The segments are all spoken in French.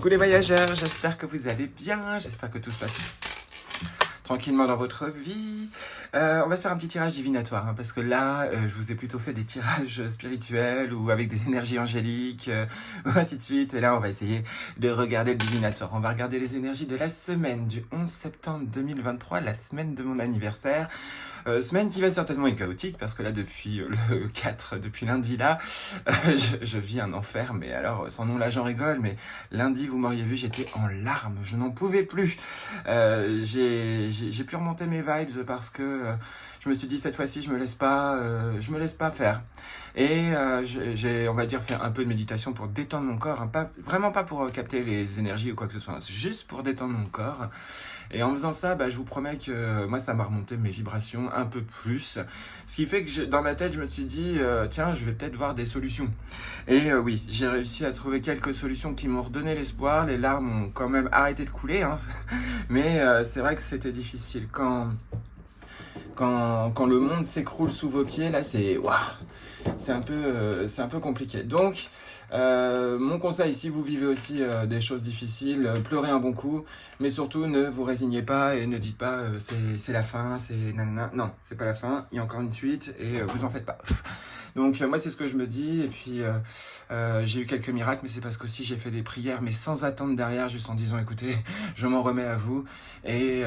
Coucou les voyageurs, j'espère que vous allez bien, j'espère que tout se passe tranquillement dans votre vie. On va se faire un petit tirage divinatoire, hein, parce que là, je vous ai plutôt fait des tirages spirituels ou avec des énergies angéliques, ainsi de suite. Et là, on va essayer de regarder le divinatoire. On va regarder les énergies de la semaine du 11 septembre 2023, la semaine de mon anniversaire. Semaine qui va certainement être chaotique parce que là depuis le 4, depuis lundi là, je vis un enfer, mais alors sans nom là j'en rigole, mais lundi vous m'auriez vu, j'étais en larmes, je n'en pouvais plus. J'ai pu remonter mes vibes parce que je me suis dit cette fois-ci je me laisse pas faire. Et j'ai on va dire fait un peu de méditation pour détendre mon corps, hein, vraiment pas pour capter les énergies ou quoi que ce soit, hein, c'est juste pour détendre mon corps. Et en faisant ça, je vous promets que moi, ça m'a remonté mes vibrations un peu plus. Ce qui fait que dans ma tête, je me suis dit, tiens, je vais peut-être voir des solutions. Et oui, j'ai réussi à trouver quelques solutions qui m'ont redonné l'espoir. Les larmes ont quand même arrêté de couler, hein. Mais c'est vrai que c'était difficile. Quand le monde s'écroule sous vos pieds, là, c'est un peu compliqué. Donc, mon conseil, si vous vivez aussi des choses difficiles, pleurez un bon coup, mais surtout ne vous résignez pas et ne dites pas c'est la fin, c'est nanana. Non, c'est pas la fin, il y a encore une suite et vous en faites pas. Donc moi c'est ce que je me dis, et puis j'ai eu quelques miracles, mais c'est parce qu'aussi j'ai fait des prières, mais sans attendre derrière, juste en disant écoutez, je m'en remets à vous, et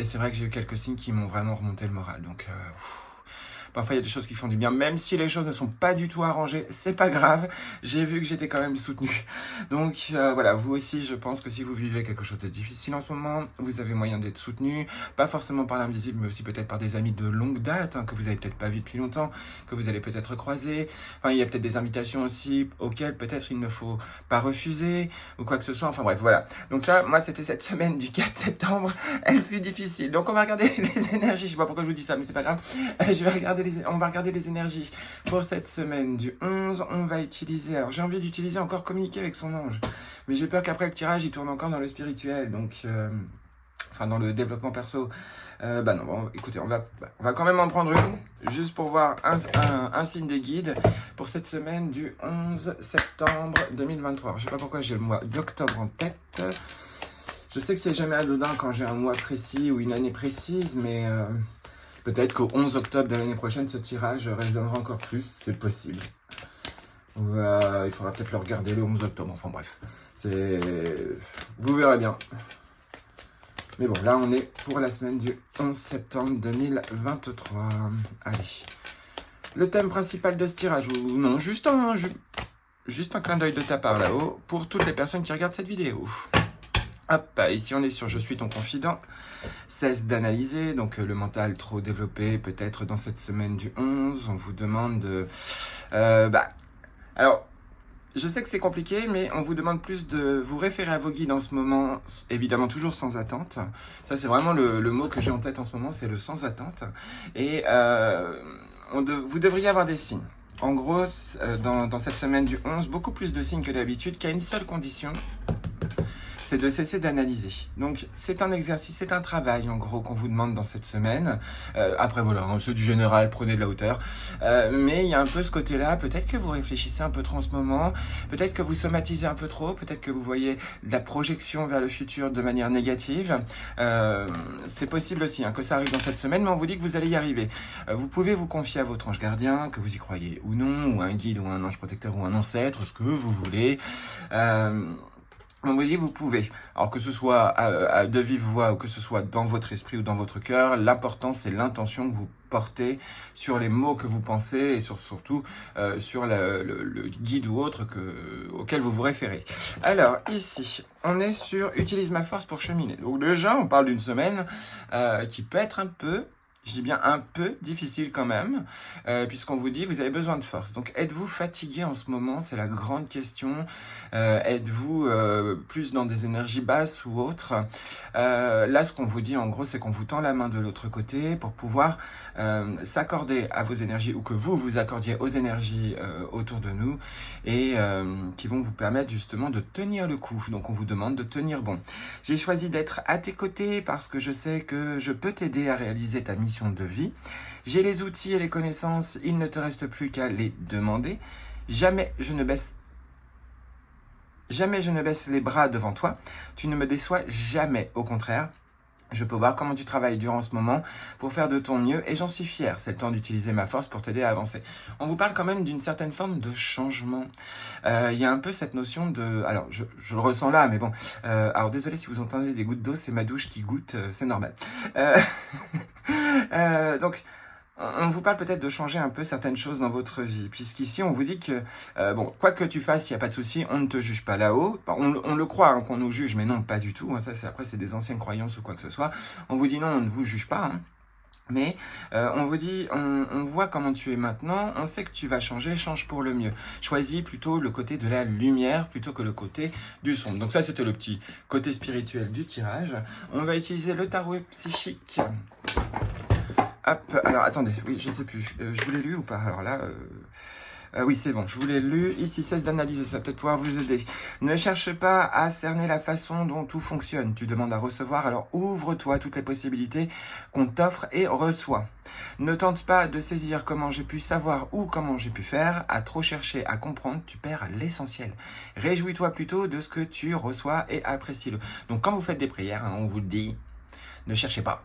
c'est vrai que j'ai eu quelques signes qui m'ont vraiment remonté le moral, donc parfois, il y a des choses qui font du bien, même si les choses ne sont pas du tout arrangées, c'est pas grave. J'ai vu que j'étais quand même soutenu. Donc voilà, vous aussi, je pense que si vous vivez quelque chose de difficile en ce moment, vous avez moyen d'être soutenu, pas forcément par l'invisible, mais aussi peut-être par des amis de longue date, hein, que vous avez peut-être pas vu depuis longtemps, que vous allez peut-être croiser. Enfin, il y a peut-être des invitations aussi auxquelles peut-être il ne faut pas refuser ou quoi que ce soit. Enfin bref, voilà. Donc ça, moi, c'était cette semaine du 4 septembre. Elle fut difficile. Donc on va regarder les énergies. Je sais pas pourquoi je vous dis ça, mais c'est pas grave. On va regarder les énergies pour cette semaine du 11. On va utiliser, alors j'ai envie d'utiliser encore communiquer avec son ange, mais j'ai peur qu'après le tirage il tourne encore dans le spirituel, donc enfin dans le développement perso. Non, bon, écoutez, on va quand même en prendre une, juste pour voir un signe des guides pour cette semaine du 11 septembre 2023. Alors, je sais pas pourquoi j'ai le mois d'octobre en tête. Je sais que c'est jamais anodin quand j'ai un mois précis ou une année précise, mais peut-être qu'au 11 octobre de l'année prochaine, ce tirage résonnera encore plus, c'est possible. Il faudra peut-être le regarder le 11 octobre, enfin bref. Vous verrez bien. Mais bon, là on est pour la semaine du 11 septembre 2023. Allez. Le thème principal de ce tirage, ou non, juste un clin d'œil de ta part là-haut, pour toutes les personnes qui regardent cette vidéo. Hop, ici on est sur Je suis ton confident. Cesse d'analyser, donc le mental trop développé peut-être dans cette semaine du 11. On vous demande de... alors, je sais que c'est compliqué, mais on vous demande plus de vous référer à vos guides en ce moment, évidemment toujours sans attente. Ça c'est vraiment le mot que j'ai en tête en ce moment, c'est le sans attente. Et vous devriez avoir des signes. En gros, dans cette semaine du 11, beaucoup plus de signes que d'habitude, qu'à une seule condition, c'est de cesser d'analyser. Donc c'est un exercice, c'est un travail en gros qu'on vous demande dans cette semaine. Après voilà, hein, c'est du général, prenez de la hauteur. Mais il y a un peu ce côté-là, peut-être que vous réfléchissez un peu trop en ce moment, peut-être que vous somatisez un peu trop, peut-être que vous voyez de la projection vers le futur de manière négative. C'est possible aussi hein, que ça arrive dans cette semaine, mais on vous dit que vous allez y arriver. Vous pouvez vous confier à votre ange gardien, que vous y croyez ou non, ou un guide, ou un ange protecteur, ou un ancêtre, ce que vous voulez. On vous dit vous pouvez, alors que ce soit de vive voix ou que ce soit dans votre esprit ou dans votre cœur, l'important c'est l'intention que vous portez sur les mots que vous pensez et surtout sur le guide ou autre auquel vous vous référez. Alors ici, on est sur utilise ma force pour cheminer. Donc déjà, on parle d'une semaine qui peut être un peu... Je dis bien un peu difficile quand même, puisqu'on vous dit vous avez besoin de force. Donc êtes-vous fatigué en ce moment? C'est la grande question. Êtes-vous plus dans des énergies basses ou autres? Là, ce qu'on vous dit en gros, c'est qu'on vous tend la main de l'autre côté pour pouvoir s'accorder à vos énergies, ou que vous vous accordiez aux énergies autour de nous, et qui vont vous permettre justement de tenir le coup. Donc on vous demande de tenir bon. J'ai choisi d'être à tes côtés parce que je sais que je peux t'aider à réaliser ta mission de vie. J'ai les outils et les connaissances, il ne te reste plus qu'à les demander. Jamais je ne baisse Jamais je ne baisse les bras devant toi. Tu ne me déçois jamais, au contraire. Je peux voir comment tu travailles durant ce moment pour faire de ton mieux et j'en suis fier. C'est le temps d'utiliser ma force pour t'aider à avancer. On vous parle quand même d'une certaine forme de changement. Il y a un peu cette notion de... Alors, je le ressens là, mais bon. Alors, désolé si vous entendez des gouttes d'eau, c'est ma douche qui goutte, c'est normal. Donc... On vous parle peut-être de changer un peu certaines choses dans votre vie, puisqu'ici on vous dit que, bon, quoi que tu fasses, il n'y a pas de souci, on ne te juge pas là-haut. On le croit hein, qu'on nous juge, mais non, pas du tout. Hein, ça, après, c'est des anciennes croyances ou quoi que ce soit. On vous dit non, on ne vous juge pas. Hein. Mais on vous dit, on voit comment tu es maintenant, on sait que tu vas changer, change pour le mieux. Choisis plutôt le côté de la lumière plutôt que le côté du sombre. Donc ça, c'était le petit côté spirituel du tirage. On va utiliser le tarot psychique. Hop, alors attendez, oui, je sais plus, je vous l'ai lu ou pas? Alors là, oui, c'est bon, je vous l'ai lu. Ici, cesse d'analyser, ça va peut-être pouvoir vous aider. Ne cherche pas à cerner la façon dont tout fonctionne. Tu demandes à recevoir, alors ouvre-toi à toutes les possibilités qu'on t'offre et reçois. Ne tente pas de saisir comment j'ai pu savoir ou comment j'ai pu faire. À trop chercher à comprendre, tu perds l'essentiel. Réjouis-toi plutôt de ce que tu reçois et apprécie-le. Donc, quand vous faites des prières, hein, on vous le dit, ne cherchez pas.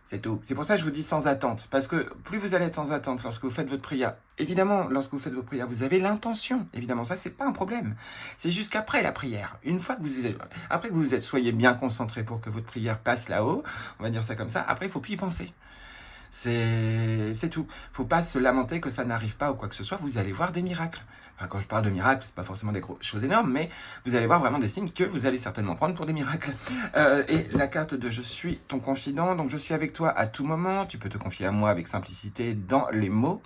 C'est tout. C'est pour ça que je vous dis sans attente. Parce que plus vous allez être sans attente lorsque vous faites votre prière, évidemment, lorsque vous faites votre prière, vous avez l'intention. Évidemment, ça, c'est pas un problème. C'est jusqu'après la prière. Une fois que après que vous êtes, soyez bien concentré pour que votre prière passe là-haut, on va dire ça comme ça, après, il faut plus y penser. C'est tout. Faut pas se lamenter que ça n'arrive pas ou quoi que ce soit. Vous allez voir des miracles. Enfin, quand je parle de miracles, c'est pas forcément des choses énormes, mais vous allez voir vraiment des signes que vous allez certainement prendre pour des miracles. Et la carte de je suis ton confident, donc je suis avec toi à tout moment. Tu peux te confier à moi avec simplicité dans les mots.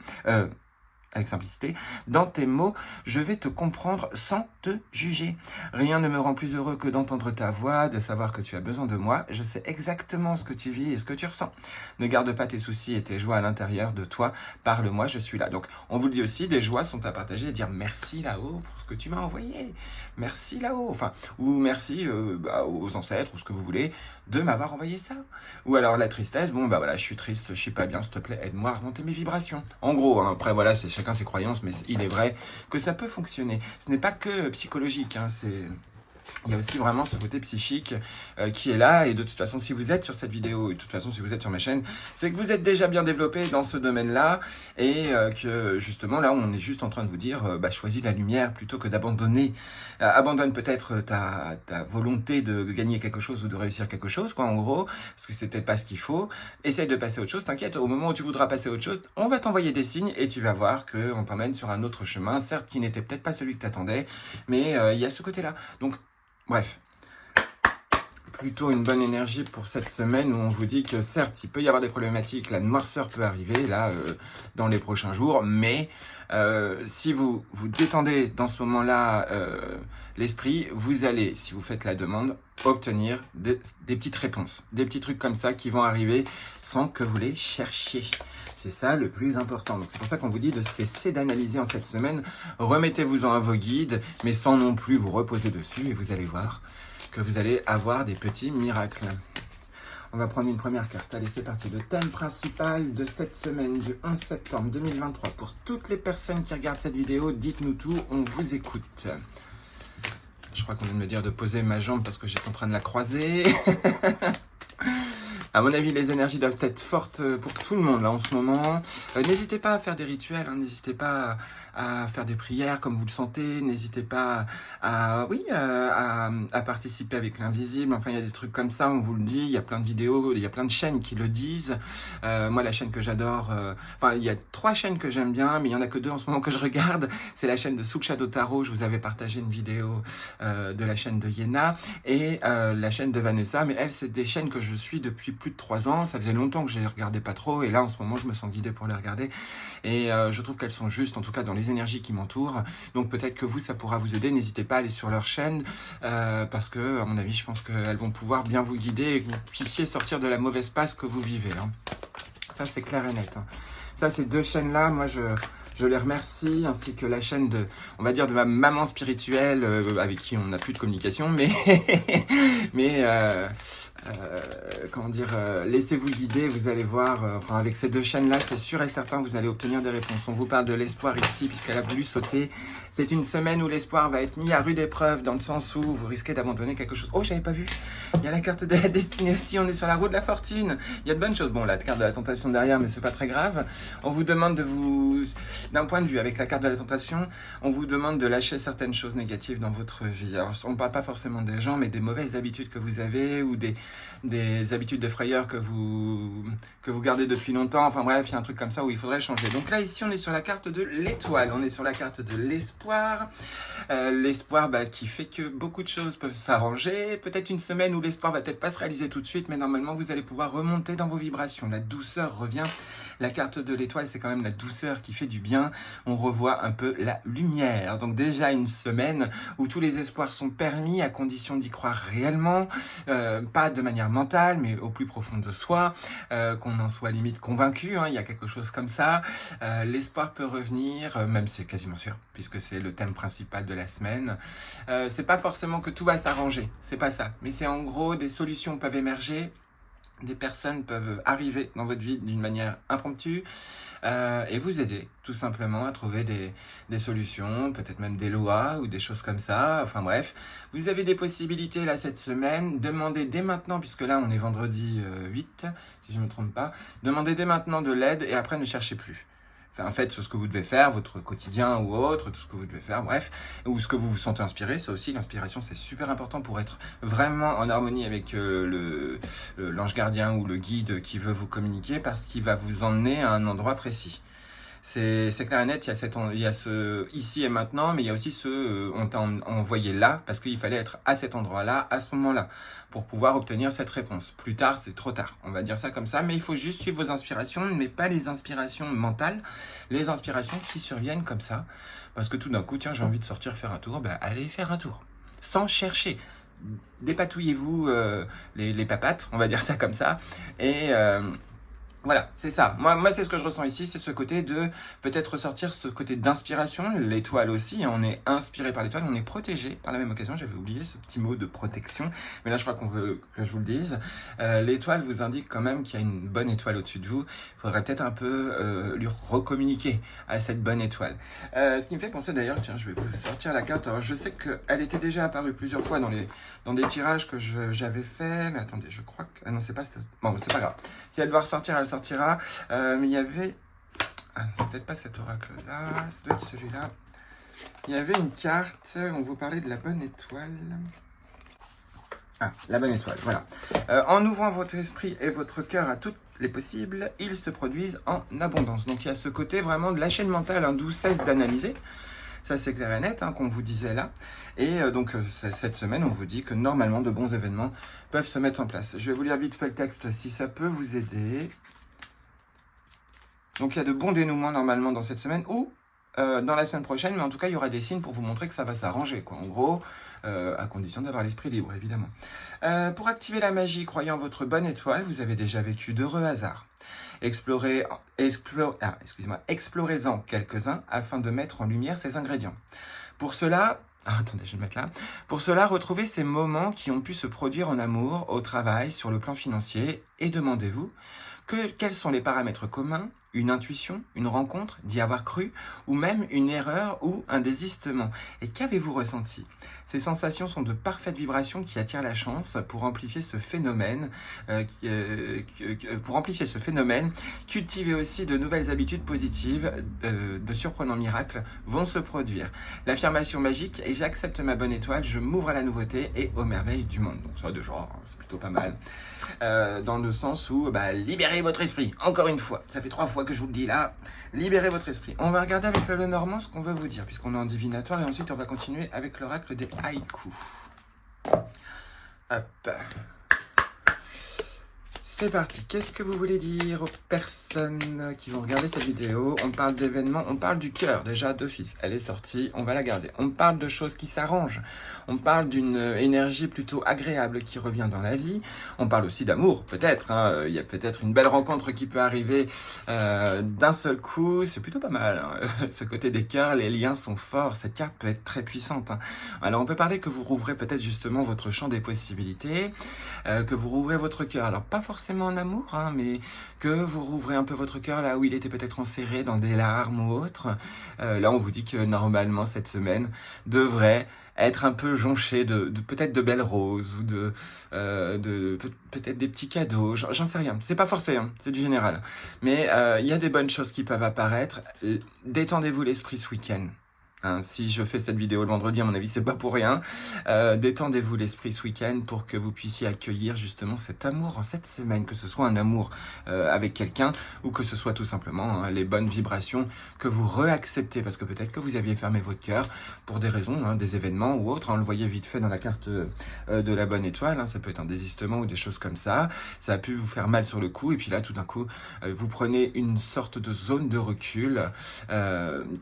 Avec simplicité, dans tes mots, je vais te comprendre sans te juger. Rien ne me rend plus heureux que d'entendre ta voix, de savoir que tu as besoin de moi. Je sais exactement ce que tu vis et ce que tu ressens. Ne garde pas tes soucis et tes joies à l'intérieur de toi. Parle-moi, je suis là. Donc, on vous le dit aussi, des joies sont à partager et dire merci là-haut pour ce que tu m'as envoyé. Merci là-haut. Enfin, ou merci aux ancêtres ou ce que vous voulez de m'avoir envoyé ça. Ou alors la tristesse, bon bah voilà, je suis triste, je suis pas bien, s'il te plaît, aide-moi à remonter mes vibrations. En gros, hein, après voilà, c'est chacun ses croyances, mais il est vrai que ça peut fonctionner. Ce n'est pas que psychologique, hein, il y a aussi vraiment ce côté psychique qui est là. Et de toute façon, si vous êtes sur cette vidéo, et de toute façon, si vous êtes sur ma chaîne, c'est que vous êtes déjà bien développé dans ce domaine-là. Et que justement, là, on est juste en train de vous dire, choisis la lumière plutôt que d'abandonner. Abandonne peut-être ta volonté de gagner quelque chose ou de réussir quelque chose, quoi, en gros, parce que c'est peut-être pas ce qu'il faut. Essaye de passer à autre chose. T'inquiète, au moment où tu voudras passer à autre chose, on va t'envoyer des signes et tu vas voir qu'on t'emmène sur un autre chemin, certes qui n'était peut-être pas celui que t'attendais, mais il y a ce côté-là. Donc, bref, plutôt une bonne énergie pour cette semaine où on vous dit que certes, il peut y avoir des problématiques, la noirceur peut arriver là dans les prochains jours, mais si vous vous détendez dans ce moment-là l'esprit, vous allez, si vous faites la demande, obtenir des petites réponses, des petits trucs comme ça qui vont arriver sans que vous les cherchiez. C'est ça le plus important. Donc c'est pour ça qu'on vous dit de cesser d'analyser en cette semaine. Remettez-vous-en à vos guides, mais sans non plus vous reposer dessus. Et vous allez voir que vous allez avoir des petits miracles. On va prendre une première carte. Allez, c'est parti. Le thème principal de cette semaine du 11 septembre 2023. Pour toutes les personnes qui regardent cette vidéo, dites-nous tout, on vous écoute. Je crois qu'on vient de me dire de poser ma jambe parce que j'étais en train de la croiser. À mon avis, les énergies doivent être fortes pour tout le monde là en ce moment. N'hésitez pas à faire des rituels, hein, n'hésitez pas à faire des prières comme vous le sentez, n'hésitez pas à participer avec l'invisible. Enfin, il y a des trucs comme ça, on vous le dit, il y a plein de vidéos, il y a plein de chaînes qui le disent. Moi, la chaîne que j'adore, il y a 3 chaînes que j'aime bien, mais il y en a que 2 en ce moment que je regarde. C'est la chaîne de Soul Shadow Tarot, je vous avais partagé une vidéo de la chaîne de Yéna, et la chaîne de Vanessa, mais elle, c'est des chaînes que je suis depuis plus de 3 ans, ça faisait longtemps que je les regardais pas trop, et là en ce moment je me sens guidé pour les regarder, et je trouve qu'elles sont justes, en tout cas dans les énergies qui m'entourent, donc peut-être que vous, ça pourra vous aider. N'hésitez pas à aller sur leur chaîne, parce que à mon avis, je pense qu'elles vont pouvoir bien vous guider, et que vous puissiez sortir de la mauvaise passe que vous vivez, hein. Ça c'est clair et net, hein. Ça, ces 2 chaînes-là, moi je les remercie, ainsi que la chaîne de, on va dire, de ma maman spirituelle, avec qui on n'a plus de communication, mais comment dire, laissez-vous guider, vous allez voir, enfin avec ces deux chaînes-là, c'est sûr et certain, vous allez obtenir des réponses. On vous parle de l'espoir ici, puisqu'elle a voulu sauter. C'est une semaine où l'espoir va être mis à rude épreuve, dans le sens où vous risquez d'abandonner quelque chose. Oh, j'avais pas vu, il y a la carte de la destinée aussi, on est sur la roue de la fortune. Il y a de bonnes choses. Bon, la carte de la tentation derrière, mais c'est pas très grave. On vous demande de vous, d'un point de vue, avec la carte de la tentation, on vous demande de lâcher certaines choses négatives dans votre vie. Alors, on ne parle pas forcément des gens, mais des mauvaises habitudes que vous avez, ou des habitudes de frayeur que vous gardez depuis longtemps. Enfin bref, il y a un truc comme ça où il faudrait changer. Donc là, ici, on est sur la carte de l'étoile. On est sur la carte de l'espoir. L'espoir qui fait que beaucoup de choses peuvent s'arranger. Peut-être une semaine où l'espoir va peut-être pas se réaliser tout de suite, mais normalement, vous allez pouvoir remonter dans vos vibrations. La douceur revient. La carte de l'étoile, c'est quand même la douceur qui fait du bien. On revoit un peu la lumière. Donc déjà une semaine où tous les espoirs sont permis à condition d'y croire réellement, pas de manière mentale, mais au plus profond de soi, qu'on en soit limite convaincu. Il y a quelque chose comme ça. L'espoir peut revenir, même c'est quasiment sûr, puisque c'est le thème principal de la semaine. C'est pas forcément que tout va s'arranger, c'est pas ça. Mais c'est en gros des solutions peuvent émerger. Des personnes peuvent arriver dans votre vie d'une manière impromptue et vous aider tout simplement à trouver des solutions, peut-être même des lois ou des choses comme ça. Enfin bref, vous avez des possibilités là cette semaine. Demandez dès maintenant, puisque là on est vendredi 8, si je ne me trompe pas. Demandez dès maintenant de l'aide et après ne cherchez plus. En fait, ce que vous devez faire, votre quotidien ou autre, tout ce que vous devez faire, bref, ou ce que vous vous sentez inspiré, ça aussi, l'inspiration, c'est super important pour être vraiment en harmonie avec l'ange gardien ou le guide qui veut vous communiquer, parce qu'il va vous emmener à un endroit précis. C'est clair et net, il y a ce ici et maintenant, mais il y a aussi ce on t'a envoyé là, parce qu'il fallait être à cet endroit-là, à ce moment-là, pour pouvoir obtenir cette réponse. Plus tard, c'est trop tard, on va dire ça comme ça, mais il faut juste suivre vos inspirations, mais pas les inspirations mentales, les inspirations qui surviennent comme ça, parce que tout d'un coup, tiens, j'ai envie de sortir faire un tour, allez faire un tour, sans chercher. Dépatouillez-vous les papates, on va dire ça comme ça, et voilà, c'est ça. Moi, c'est ce que je ressens ici, c'est ce côté de peut-être ressortir ce côté d'inspiration, l'étoile aussi. On est inspiré par l'étoile, on est protégé par la même occasion. J'avais oublié ce petit mot de protection, mais là, je crois qu'on veut que je vous le dise. L'étoile vous indique quand même qu'il y a une bonne étoile au-dessus de vous. Il faudrait peut-être un peu lui recommuniquer à cette bonne étoile. Ce qui me fait penser d'ailleurs, tiens, je vais vous sortir la carte. Alors, je sais qu'elle était déjà apparue plusieurs fois dans des tirages que j'avais fait, mais attendez, je crois que... Ah non, c'est pas grave. Si elle doit ressortir, elle sortira. Mais il y avait... Ah, c'est peut-être pas cet oracle-là, ça doit être celui-là. Il y avait une carte, on vous parlait de la bonne étoile. Ah, la bonne étoile, voilà. En ouvrant votre esprit et votre cœur à toutes les possibles, ils se produisent en abondance. Donc il y a ce côté vraiment de lâcher le mental, d'où cesse d'analyser. Ça, c'est clair et net, qu'on vous disait là. Et donc, cette semaine, on vous dit que normalement, de bons événements peuvent se mettre en place. Je vais vous lire vite fait le texte si ça peut vous aider. Donc, il y a de bons dénouements normalement dans cette semaine ou dans la semaine prochaine, mais en tout cas, il y aura des signes pour vous montrer que ça va s'arranger, quoi. En gros, à condition d'avoir l'esprit libre, évidemment. Pour activer la magie, croyant votre bonne étoile, vous avez déjà vécu d'heureux hasards. Explorez-en quelques-uns afin de mettre en lumière ces ingrédients. Pour cela, attendez, je vais le mettre là. Pour cela, retrouvez ces moments qui ont pu se produire en amour, au travail, sur le plan financier, et demandez-vous quels sont les paramètres communs, une intuition, une rencontre, d'y avoir cru, ou même une erreur ou un désistement. Et qu'avez-vous ressenti? Ces sensations sont de parfaites vibrations qui attirent la chance pour amplifier ce phénomène. Cultivez aussi de nouvelles habitudes positives, de surprenants miracles vont se produire. L'affirmation magique est: j'accepte ma bonne étoile, je m'ouvre à la nouveauté et aux merveilles du monde. Donc ça déjà, c'est plutôt pas mal. Dans le sens où, libérez votre esprit. Encore une fois, ça fait 3 fois que je vous le dis là. Libérez votre esprit. On va regarder avec le Lenormand ce qu'on veut vous dire, puisqu'on est en divinatoire, et ensuite on va continuer avec l'oracle des haïkus. Hop. c'est parti. Qu'est-ce que vous voulez dire aux personnes qui vont regarder cette vidéo? On parle d'événements, on parle du cœur, déjà d'office. Elle est sortie, on va la garder. On parle de choses qui s'arrangent. On parle d'une énergie plutôt agréable qui revient dans la vie. On parle aussi d'amour, peut-être. Hein. Il y a peut-être une belle rencontre qui peut arriver d'un seul coup. C'est plutôt pas mal. Hein. Ce côté des cœurs, les liens sont forts. Cette carte peut être très puissante. Hein. Alors, on peut parler que vous rouvrez peut-être justement votre champ des possibilités, que vous rouvrez votre cœur. Alors, pas forcément en amour, hein, mais que vous rouvrez un peu votre cœur là où il était peut-être enserré dans des larmes ou autre. Là, on vous dit que normalement, cette semaine devrait être un peu jonché de peut-être de belles roses ou de peut-être des petits cadeaux, j'en sais rien. C'est pas forcé, hein, c'est du général. Mais il y a des bonnes choses qui peuvent apparaître. Détendez-vous l'esprit ce week-end. Hein, si je fais cette vidéo le vendredi, à mon avis, c'est pas pour rien. Détendez-vous l'esprit ce week-end pour que vous puissiez accueillir justement cet amour en cette semaine, que ce soit un amour avec quelqu'un ou que ce soit tout simplement hein, les bonnes vibrations que vous réacceptez, parce que peut-être que vous aviez fermé votre cœur pour des raisons, hein, des événements ou autres. On le voyait vite fait dans la carte de la bonne étoile. Hein, ça peut être un désistement ou des choses comme ça. Ça a pu vous faire mal sur le coup et puis là, tout d'un coup, vous prenez une sorte de zone de recul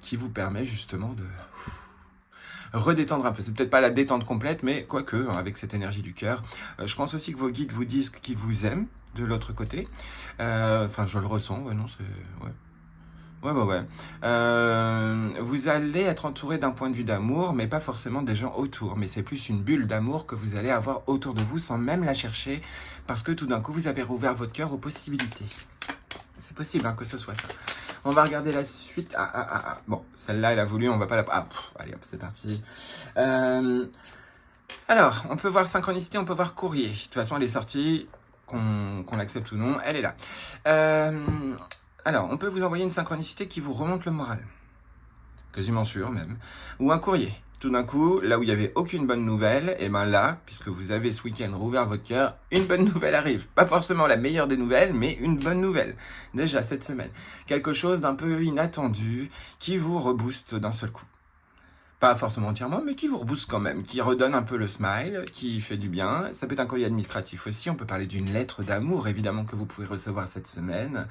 qui vous permet justement de redétendre un peu. C'est peut-être pas la détente complète, mais quoique, hein, avec cette énergie du cœur. Je pense aussi que vos guides vous disent qu'ils vous aiment de l'autre côté. Enfin, je le ressens. Ouais, non, c'est... Ouais. Vous allez être entouré d'un point de vue d'amour, mais pas forcément des gens autour. Mais c'est plus une bulle d'amour que vous allez avoir autour de vous sans même la chercher, parce que tout d'un coup, vous avez rouvert votre cœur aux possibilités. C'est possible hein, que ce soit ça. On va regarder la suite. Bon, celle-là, elle a voulu, on va pas la... allez hop, c'est parti. Alors, on peut voir synchronicité, on peut voir courrier. De toute façon, elle est sortie, qu'on l'accepte ou non, elle est là. Alors, on peut vous envoyer une synchronicité qui vous remonte le moral. Quasiment sûr, même. Ou un courrier. Tout d'un coup, là où il n'y avait aucune bonne nouvelle, et bien là, puisque vous avez ce week-end rouvert votre cœur, une bonne nouvelle arrive. Pas forcément la meilleure des nouvelles, mais une bonne nouvelle. Déjà, cette semaine. Quelque chose d'un peu inattendu, qui vous rebooste d'un seul coup. Pas forcément entièrement, mais qui vous rebooste quand même, qui redonne un peu le smile, qui fait du bien. Ça peut être un courrier administratif aussi, on peut parler d'une lettre d'amour, évidemment, que vous pouvez recevoir cette semaine.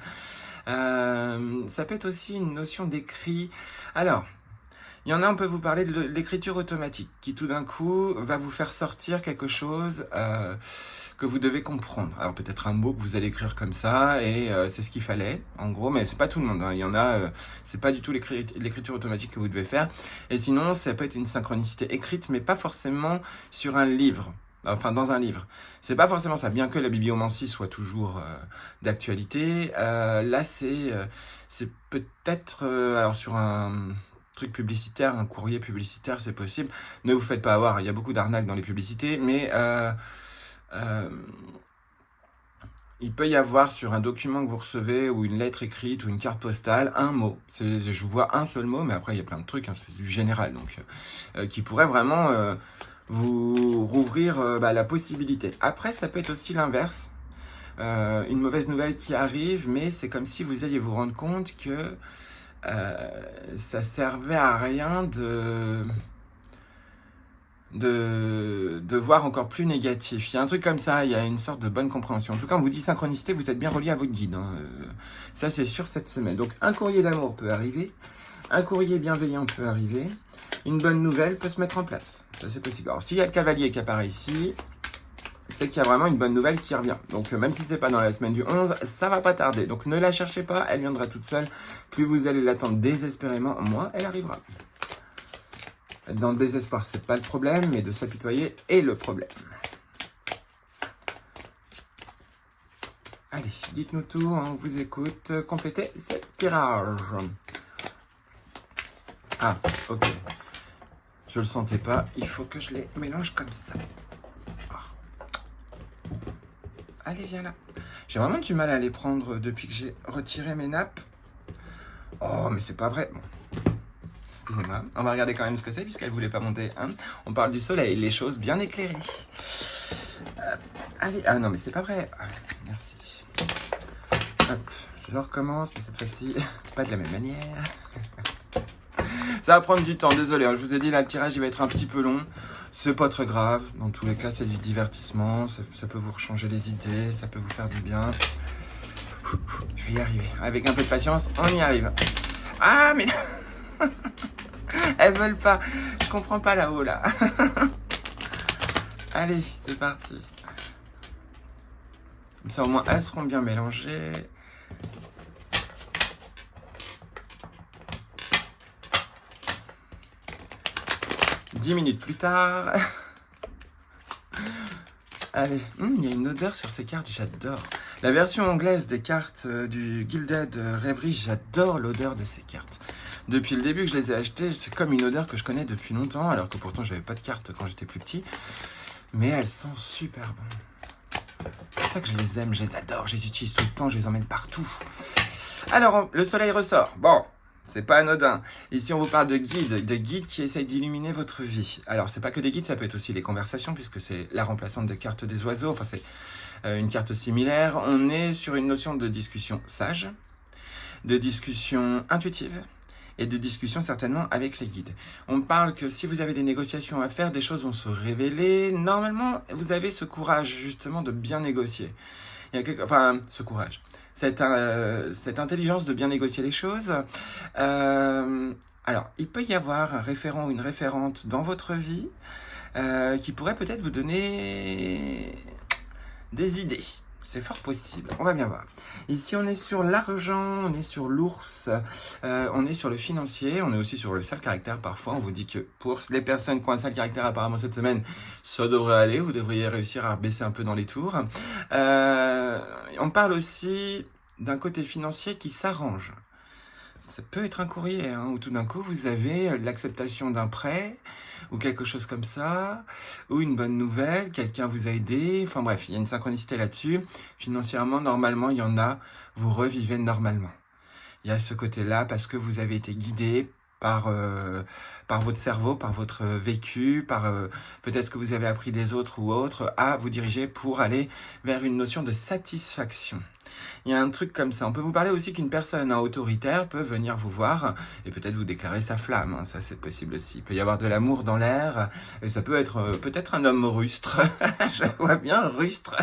Ça peut être aussi une notion d'écrit. Alors... il y en a, on peut vous parler de l'écriture automatique, qui tout d'un coup va vous faire sortir quelque chose que vous devez comprendre. Alors peut-être un mot que vous allez écrire comme ça, et c'est ce qu'il fallait, en gros, mais c'est pas tout le monde. Hein. Il y en a, c'est pas du tout l'écriture automatique que vous devez faire. Et sinon, ça peut être une synchronicité écrite, mais pas forcément sur un livre. Enfin, dans un livre. C'est pas forcément ça, bien que la bibliomancie soit toujours d'actualité. Là, c'est peut-être, alors sur un... truc publicitaire, un courrier publicitaire, c'est possible. Ne vous faites pas avoir, il y a beaucoup d'arnaques dans les publicités, mais il peut y avoir sur un document que vous recevez, ou une lettre écrite, ou une carte postale, un mot. Je vous vois un seul mot, mais après il y a plein de trucs, hein, c'est du général, donc qui pourrait vraiment vous rouvrir la possibilité. Après, ça peut être aussi l'inverse. Une mauvaise nouvelle qui arrive, mais c'est comme si vous alliez vous rendre compte que ça servait à rien de voir encore plus négatif. Il y a un truc comme ça, il y a une sorte de bonne compréhension. En tout cas, on vous dit synchronicité, vous êtes bien relié à votre guide. Hein. Ça, c'est sûr cette semaine. Donc, un courrier d'amour peut arriver, un courrier bienveillant peut arriver, une bonne nouvelle peut se mettre en place. Ça, c'est possible. Alors, s'il y a le cavalier qui apparaît ici, c'est qu'il y a vraiment une bonne nouvelle qui revient. Donc même si c'est pas dans la semaine du 11, ça va pas tarder. Donc ne la cherchez pas, elle viendra toute seule. Plus vous allez l'attendre désespérément, moins elle arrivera. Dans le désespoir, c'est pas le problème, mais de s'apitoyer est le problème. Allez, dites-nous tout, on vous écoute. Complétez ce tirage. Ah, ok. Je le sentais pas, il faut que je les mélange comme ça. Allez, viens là. J'ai vraiment du mal à les prendre depuis que j'ai retiré mes nappes. Oh, mais c'est pas vrai. Bon. Excusez-moi. On va regarder quand même ce que c'est, puisqu'elle voulait pas monter. Hein. On parle du soleil, les choses bien éclairées. Allez. Ah non, mais c'est pas vrai. Merci. Hop. Je recommence, mais cette fois-ci, pas de la même manière. Ça va prendre du temps, désolé. Hein. Je vous ai dit, là, le tirage, il va être un petit peu long. C'est pas très grave, dans tous les cas c'est du divertissement, ça peut vous changer les idées, ça peut vous faire du bien. Je vais y arriver, avec un peu de patience, on y arrive. Ah mais elles veulent pas, je comprends pas là-haut là. Allez, c'est parti. Comme ça au moins elles seront bien mélangées. Dix minutes plus tard. Allez, il y a une odeur sur ces cartes, j'adore. La version anglaise des cartes du Gilded Reverie, j'adore l'odeur de ces cartes. Depuis le début que je les ai achetées, c'est comme une odeur que je connais depuis longtemps, alors que pourtant j'avais pas de cartes quand j'étais plus petit. Mais elles sont super bonnes. C'est pour ça que je les aime, je les adore, je les utilise tout le temps, je les emmène partout. Alors, le soleil ressort. Bon, c'est pas anodin. Ici, on vous parle de guides qui essayent d'illuminer votre vie. Alors, c'est pas que des guides, ça peut être aussi les conversations, puisque c'est la remplaçante de carte des oiseaux. Enfin, c'est une carte similaire. On est sur une notion de discussion sage, de discussion intuitive, et de discussion certainement avec les guides. On parle que si vous avez des négociations à faire, des choses vont se révéler. Normalement, vous avez ce courage justement de bien négocier. Il y a enfin, ce courage. Cette intelligence de bien négocier les choses. Alors, il peut y avoir un référent ou une référente dans votre vie qui pourrait peut-être vous donner des idées. C'est fort possible, on va bien voir. Ici, on est sur l'argent, on est sur l'ours, on est sur le financier, on est aussi sur le sale caractère. Parfois, on vous dit que pour les personnes qui ont un sale caractère, apparemment cette semaine, ça devrait aller, vous devriez réussir à baisser un peu dans les tours. On parle aussi d'un côté financier qui s'arrange. Ça peut être un courrier, hein, où tout d'un coup, vous avez l'acceptation d'un prêt, ou quelque chose comme ça, ou une bonne nouvelle, quelqu'un vous a aidé, enfin bref, il y a une synchronicité là-dessus. Financièrement, normalement, il y en a, vous revivez normalement. Il y a ce côté-là parce que vous avez été guidé par votre cerveau, par votre vécu, par peut-être ce que vous avez appris des autres ou autres, à vous diriger pour aller vers une notion de satisfaction. Il y a un truc comme ça. On peut vous parler aussi qu'une personne autoritaire peut venir vous voir et peut-être vous déclarer sa flamme. Hein. Ça, c'est possible aussi. Il peut y avoir de l'amour dans l'air et ça peut être peut-être un homme rustre. Je vois bien rustre.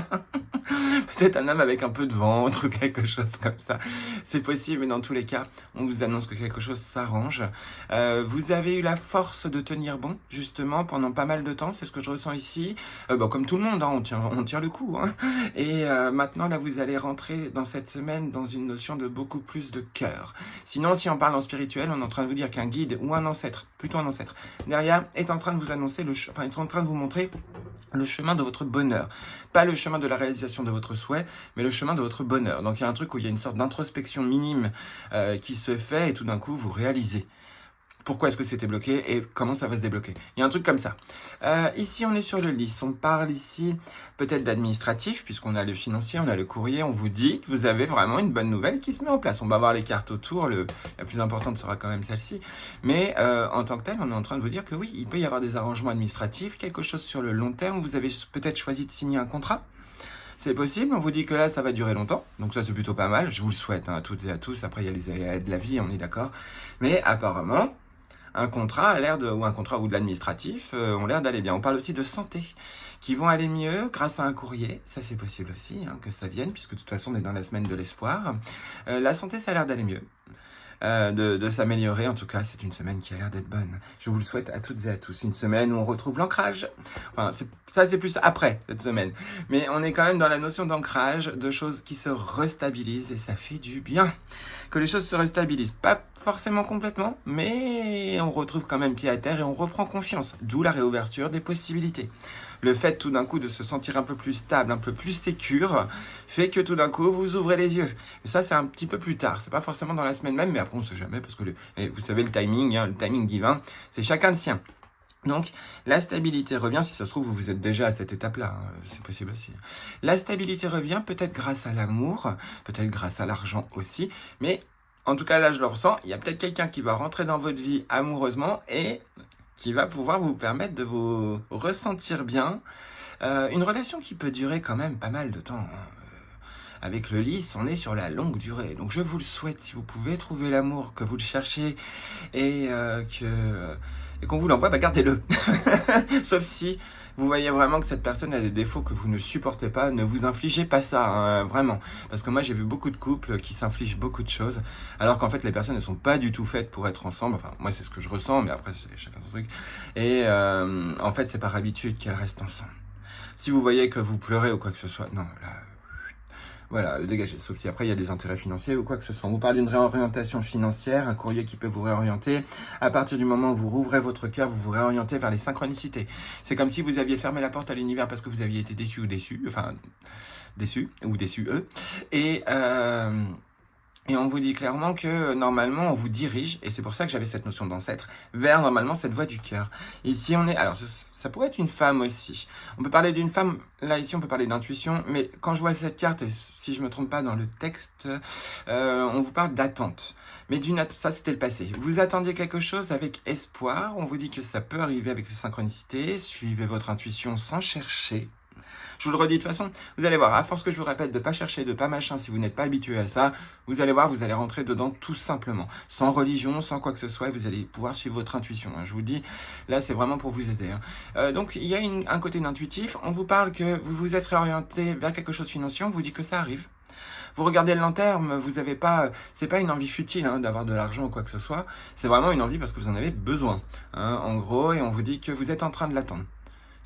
Peut-être un homme avec un peu de ventre ou quelque chose comme ça. C'est possible, mais dans tous les cas, on vous annonce que quelque chose s'arrange. Vous avez eu la force de tenir bon, justement, pendant pas mal de temps. C'est ce que je ressens ici. Comme tout le monde, hein, on tient le coup. Hein. Et maintenant, là, vous allez rentrer dans cette semaine dans une notion de beaucoup plus de cœur. Sinon, si on parle en spirituel, on est en train de vous dire qu'un guide ou un ancêtre, plutôt un ancêtre, derrière, est en train de vous annoncer, est en train de vous montrer le chemin de votre bonheur. Pas le chemin de la réalisation de votre souhait, mais le chemin de votre bonheur. Donc il y a un truc où il y a une sorte d'introspection minime qui se fait et tout d'un coup vous réalisez pourquoi est-ce que c'était bloqué et comment ça va se débloquer. Il y a un truc comme ça. Ici, on est sur le lys. On parle ici peut-être d'administratif, puisqu'on a le financier, on a le courrier. On vous dit que vous avez vraiment une bonne nouvelle qui se met en place. On va voir les cartes autour. La plus importante sera quand même celle-ci. Mais en tant que tel, on est en train de vous dire que oui, il peut y avoir des arrangements administratifs, quelque chose sur le long terme. Vous avez peut-être choisi de signer un contrat. C'est possible, on vous dit que là, ça va durer longtemps. Donc ça, c'est plutôt pas mal. Je vous le souhaite à toutes et à tous. Après, il y a les aléas de la vie, on est d'accord. Mais apparemment, un contrat ou de l'administratif ont l'air d'aller bien. On parle aussi de santé, qui vont aller mieux grâce à un courrier. Ça, c'est possible aussi, hein, que ça vienne, puisque de toute façon, on est dans la semaine de l'espoir. La santé, ça a l'air d'aller mieux. De s'améliorer. En tout cas, c'est une semaine qui a l'air d'être bonne. Je vous le souhaite à toutes et à tous. Une semaine où on retrouve l'ancrage. Enfin, ça, c'est plus après cette semaine. Mais on est quand même dans la notion d'ancrage, de choses qui se restabilisent et ça fait du bien. Que les choses se restabilisent. Pas forcément complètement, mais on retrouve quand même pied à terre et on reprend confiance. D'où la réouverture des possibilités. Le fait tout d'un coup de se sentir un peu plus stable, un peu plus sécure, fait que tout d'un coup vous ouvrez les yeux. Et ça, c'est un petit peu plus tard. C'est pas forcément dans la semaine même, mais après on sait jamais parce que vous savez le timing, hein, le timing divin, c'est chacun le sien. Donc, la stabilité revient, si ça se trouve, vous êtes déjà à cette étape-là, hein, c'est possible aussi. La stabilité revient peut-être grâce à l'amour, peut-être grâce à l'argent aussi, mais en tout cas là je le ressens, il y a peut-être quelqu'un qui va rentrer dans votre vie amoureusement et qui va pouvoir vous permettre de vous ressentir bien. Une relation qui peut durer quand même pas mal de temps. avec le lys, on est sur la longue durée. Donc je vous le souhaite, si vous pouvez trouver l'amour que vous le cherchez et qu'on vous l'envoie, bah gardez-le. Sauf si vous voyez vraiment que cette personne a des défauts que vous ne supportez pas, ne vous infligez pas ça, hein, vraiment. Parce que moi, j'ai vu beaucoup de couples qui s'infligent beaucoup de choses, alors qu'en fait, les personnes ne sont pas du tout faites pour être ensemble. Enfin, moi, c'est ce que je ressens, mais après, c'est chacun son truc. Et en fait, c'est par habitude qu'elles restent ensemble. Si vous voyez que vous pleurez ou quoi que ce soit, non, là... Voilà, dégagez. Sauf si après il y a des intérêts financiers ou quoi que ce soit. On vous parle d'une réorientation financière, un courrier qui peut vous réorienter. À partir du moment où vous rouvrez votre cœur, vous vous réorientez vers les synchronicités. C'est comme si vous aviez fermé la porte à l'univers parce que vous aviez été déçu ou déçu, enfin déçu ou déçu eux. Et on vous dit clairement que normalement on vous dirige, et c'est pour ça que j'avais cette notion d'ancêtre, vers normalement cette voie du cœur. Ici on est, alors ça pourrait être une femme aussi. On peut parler d'une femme, là ici on peut parler d'intuition, mais quand je vois cette carte, et si je me trompe pas dans le texte, on vous parle d'attente. Mais ça c'était le passé. Vous attendiez quelque chose avec espoir, on vous dit que ça peut arriver avec les synchronicités, suivez votre intuition sans chercher. Je vous le redis de toute façon, vous allez voir, à force que je vous répète de ne pas chercher, de pas machin, si vous n'êtes pas habitué à ça, vous allez voir, vous allez rentrer dedans tout simplement. Sans religion, sans quoi que ce soit, vous allez pouvoir suivre votre intuition. Hein. Je vous dis, là c'est vraiment pour vous aider. Hein. Donc il y a un côté intuitif, on vous parle que vous vous êtes réorienté vers quelque chose de financier, on vous dit que ça arrive. Vous regardez le long terme, vous avez pas, c'est pas une envie futile hein, d'avoir de l'argent ou quoi que ce soit, c'est vraiment une envie parce que vous en avez besoin. Hein, en gros, et on vous dit que vous êtes en train de l'attendre.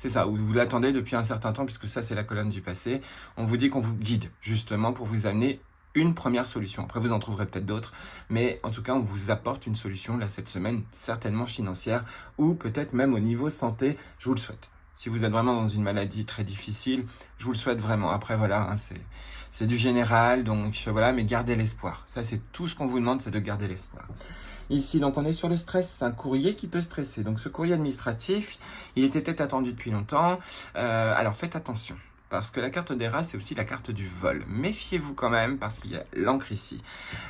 C'est ça, ou vous l'attendez depuis un certain temps, puisque ça, c'est la colonne du passé. On vous dit qu'on vous guide, justement, pour vous amener une première solution. Après, vous en trouverez peut-être d'autres, mais en tout cas, on vous apporte une solution, là, cette semaine, certainement financière, ou peut-être même au niveau santé, je vous le souhaite. Si vous êtes vraiment dans une maladie très difficile, je vous le souhaite vraiment. Après, voilà, hein, c'est du général, donc voilà, mais gardez l'espoir. Ça, c'est tout ce qu'on vous demande, c'est de garder l'espoir. Ici, donc on est sur le stress, c'est un courrier qui peut stresser. Donc ce courrier administratif, il était peut-être attendu depuis longtemps. Alors faites attention, parce que la carte des rats, c'est aussi la carte du vol. Méfiez-vous quand même, parce qu'il y a l'encre ici.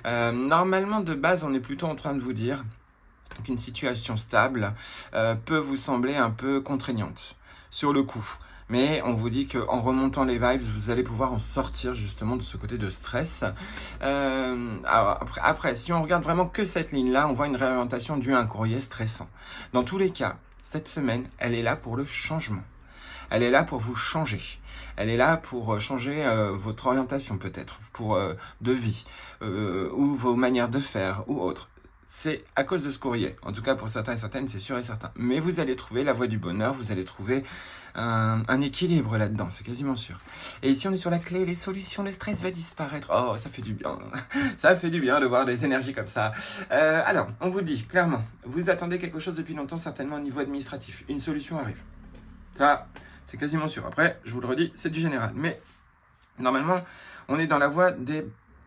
Normalement, de base, on est plutôt en train de vous dire qu'une situation stable peut vous sembler un peu contraignante sur le coup. Mais on vous dit qu'en remontant les vibes, vous allez pouvoir en sortir justement de ce côté de stress. Alors après, si on regarde vraiment que cette ligne-là, on voit une réorientation due à un courrier stressant. Dans tous les cas, cette semaine, elle est là pour le changement. Elle est là pour vous changer. Elle est là pour changer votre orientation peut-être, pour de vie, ou vos manières de faire, ou autre. C'est à cause de ce courrier. En tout cas, pour certains et certaines, c'est sûr et certain. Mais vous allez trouver la voie du bonheur, vous allez trouver un équilibre là-dedans, c'est quasiment sûr. Et ici, on est sur la clé, les solutions, le stress va disparaître. Oh, ça fait du bien. Ça fait du bien de voir des énergies comme ça. Alors, on vous dit clairement, vous attendez quelque chose depuis longtemps, certainement au niveau administratif. Une solution arrive. Ça, c'est quasiment sûr. Après, je vous le redis, c'est du général. Mais normalement, on est dans la voie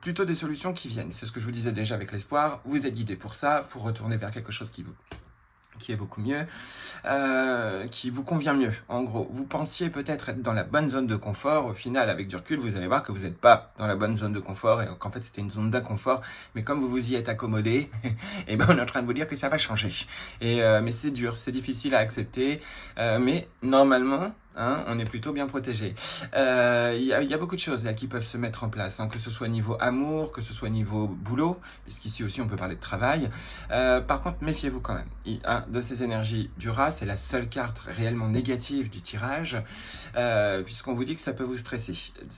plutôt des solutions qui viennent. C'est ce que je vous disais déjà avec l'espoir. Vous êtes guidé pour ça, pour retourner vers quelque chose qui est beaucoup mieux, qui vous convient mieux. En gros, vous pensiez peut-être être dans la bonne zone de confort. Au final, avec du recul, vous allez voir que vous n'êtes pas dans la bonne zone de confort et qu'en fait, c'était une zone d'inconfort. Mais comme vous vous y êtes accommodé, et ben, on est en train de vous dire que ça va changer. Mais c'est dur, c'est difficile à accepter. Mais normalement, hein, on est plutôt bien protégé. Il y a beaucoup de choses là qui peuvent se mettre en place, hein, que ce soit niveau amour, que ce soit niveau boulot, puisqu'ici aussi on peut parler de travail. Par contre, méfiez-vous quand même. De ces énergies du rat, c'est la seule carte réellement négative du tirage, puisqu'on vous dit que ça peut vous stresser.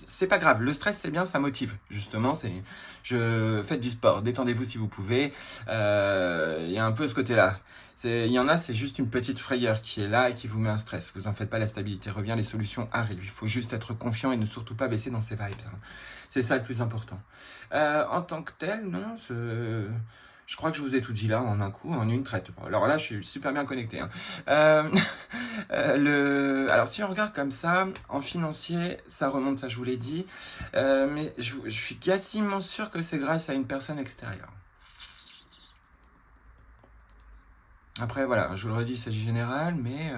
C'est pas grave, le stress c'est bien, ça motive. Justement, faites du sport, détendez-vous si vous pouvez. Il y a un peu ce côté-là. Il y en a, c'est juste une petite frayeur qui est là et qui vous met un stress. Vous en faites pas, la stabilité revient, les solutions arrivent. Il faut juste être confiant et ne surtout pas baisser dans ses vibes. Hein. C'est ça le plus important. En tant que tel, non, je crois que je vous ai tout dit là en un coup, en une traite. Alors là, je suis super bien connecté. Hein. Alors si on regarde comme ça, en financier, ça remonte, ça je vous l'ai dit. Mais je suis quasiment sûr que c'est grâce à une personne extérieure. Après, voilà, je vous le redis, c'est général, mais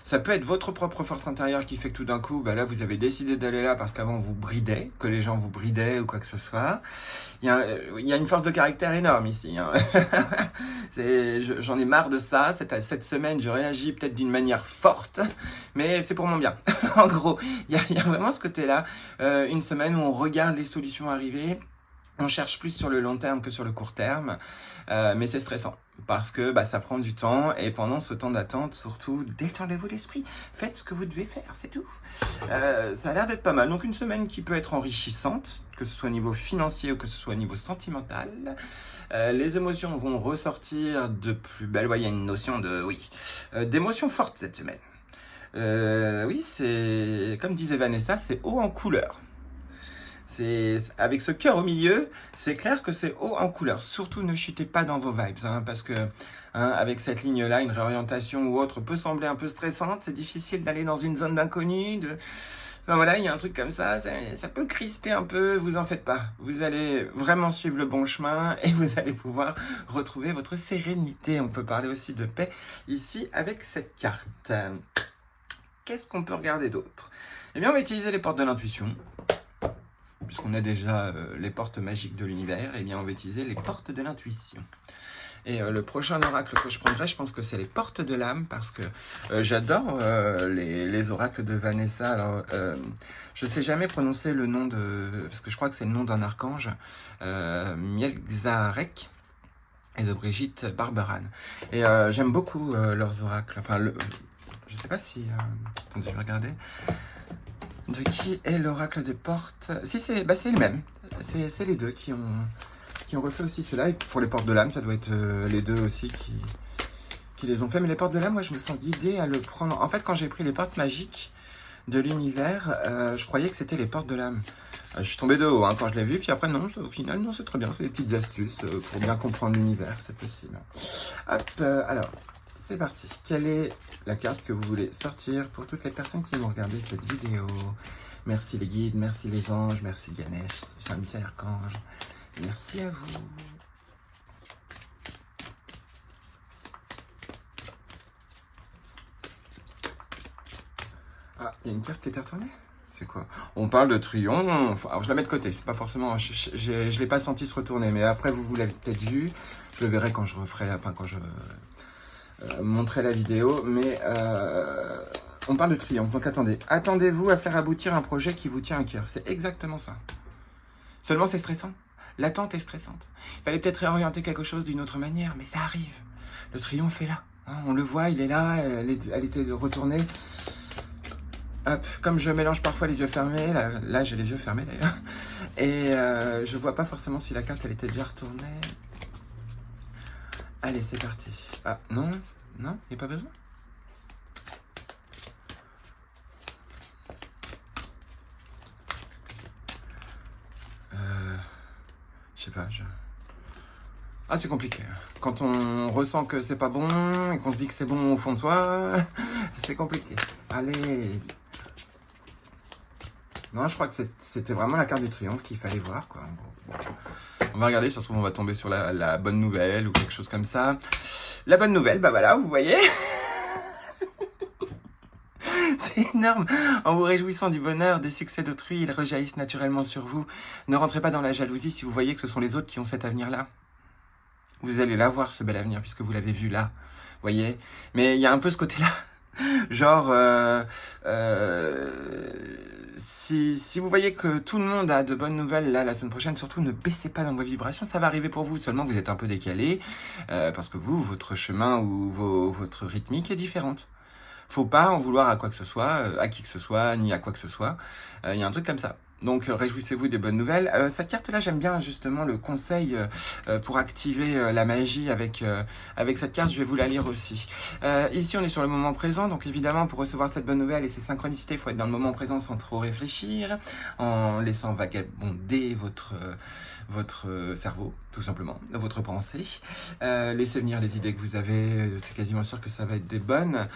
ça peut être votre propre force intérieure qui fait que tout d'un coup, bah là, vous avez décidé d'aller là parce qu'avant, vous bridait, que les gens vous bridaient ou quoi que ce soit. Il y a une force de caractère énorme ici. Hein. J'en ai marre de ça. Cette semaine, je réagis peut-être d'une manière forte, mais c'est pour mon bien. En gros, il y a vraiment ce côté-là. Une semaine où on regarde les solutions arriver. On cherche plus sur le long terme que sur le court terme, mais c'est stressant parce que bah, ça prend du temps et pendant ce temps d'attente, surtout, détendez-vous l'esprit, faites ce que vous devez faire, c'est tout. Ça a l'air d'être pas mal. Donc une semaine qui peut être enrichissante, que ce soit au niveau financier ou que ce soit au niveau sentimental. Les émotions vont ressortir de plus belle. Ouais, il y a une notion d'émotions fortes cette semaine. Oui, c'est comme disait Vanessa, c'est haut en couleur. Avec ce cœur au milieu, c'est clair que c'est haut en couleur. Surtout ne chutez pas dans vos vibes, hein, parce que avec cette ligne-là, une réorientation ou autre peut sembler un peu stressante. C'est difficile d'aller dans une zone d'inconnu. Enfin, voilà, il y a un truc comme ça peut crisper un peu. Vous en faites pas. Vous allez vraiment suivre le bon chemin et vous allez pouvoir retrouver votre sérénité. On peut parler aussi de paix ici avec cette carte. Qu'est-ce qu'on peut regarder d'autre? Eh bien, on va utiliser les portes de l'intuition. Puisqu'on a déjà les portes magiques de l'univers, eh bien on va utiliser les portes de l'intuition. Et le prochain oracle que je prendrai, je pense que c'est les portes de l'âme, parce que j'adore les oracles de Vanessa. Alors, je ne sais jamais prononcer le nom parce que je crois que c'est le nom d'un archange, Mielzarek, et de Brigitte Barberan. Et j'aime beaucoup leurs oracles. Enfin, je ne sais pas si... attendez, je vais regarder. De qui est l'oracle des portes? Si, c'est le même. C'est les deux qui ont refait aussi cela. Et pour les portes de l'âme, ça doit être les deux aussi qui les ont fait. Mais les portes de l'âme, moi, je me sens guidée à le prendre. En fait, quand j'ai pris les portes magiques de l'univers, je croyais que c'était les portes de l'âme. Je suis tombé de haut quand je l'ai vu. Puis après, non, au final, non, c'est très bien. C'est des petites astuces pour bien comprendre l'univers. C'est possible. Hop, alors... C'est parti. Quelle est la carte que vous voulez sortir pour toutes les personnes qui vont regarder cette vidéo? Merci les guides, merci les anges, merci Ganesh, Saint-Michel Archange. Merci à vous. Ah, il y a une carte qui était retournée? C'est quoi? On parle de triomphe. Alors je la mets de côté, c'est pas forcément... Je l'ai pas senti se retourner, mais après vous l'avez peut-être vu. Je le verrai quand je referai quand je... montrer la vidéo, mais on parle de triomphe, donc attendez-vous à faire aboutir un projet qui vous tient à cœur, c'est exactement ça. Seulement c'est stressant, l'attente est stressante. Il fallait peut-être réorienter quelque chose d'une autre manière, mais ça arrive. Le triomphe est là, hein, on le voit, il est là, elle était retournée. Hop, comme je mélange parfois les yeux fermés, là j'ai les yeux fermés d'ailleurs, et je vois pas forcément si la carte elle était déjà retournée. Allez, c'est parti. Ah, non, il n'y a pas besoin. Je sais pas, Ah, c'est compliqué. Quand on ressent que c'est pas bon et qu'on se dit que c'est bon au fond de soi, c'est compliqué. Allez. Non, je crois que c'était vraiment la carte du triomphe qu'il fallait voir, quoi. Bon. On va regarder, ça se trouve, on va tomber sur la bonne nouvelle ou quelque chose comme ça. La bonne nouvelle, bah voilà, vous voyez. C'est énorme. En vous réjouissant du bonheur, des succès d'autrui, ils rejaillissent naturellement sur vous. Ne rentrez pas dans la jalousie si vous voyez que ce sont les autres qui ont cet avenir-là. Vous allez l'avoir, ce bel avenir, puisque vous l'avez vu là. Vous voyez. Mais il y a un peu ce côté-là. Genre... Si vous voyez que tout le monde a de bonnes nouvelles là la semaine prochaine, surtout ne baissez pas dans vos vibrations, ça va arriver pour vous, seulement vous êtes un peu décalé, parce que votre chemin ou votre rythmique est différente. Faut pas en vouloir à quoi que ce soit, à qui que ce soit, ni à quoi que ce soit. Il y a un truc comme ça. Donc réjouissez-vous des bonnes nouvelles. Cette carte-là, j'aime bien justement le conseil pour activer la magie avec cette carte. Je vais vous la lire aussi. Ici, on est sur le moment présent. Donc évidemment, pour recevoir cette bonne nouvelle et ces synchronicités, il faut être dans le moment présent sans trop réfléchir, en laissant vagabonder votre cerveau, tout simplement, votre pensée. Laissez venir les idées que vous avez. C'est quasiment sûr que ça va être des bonnes,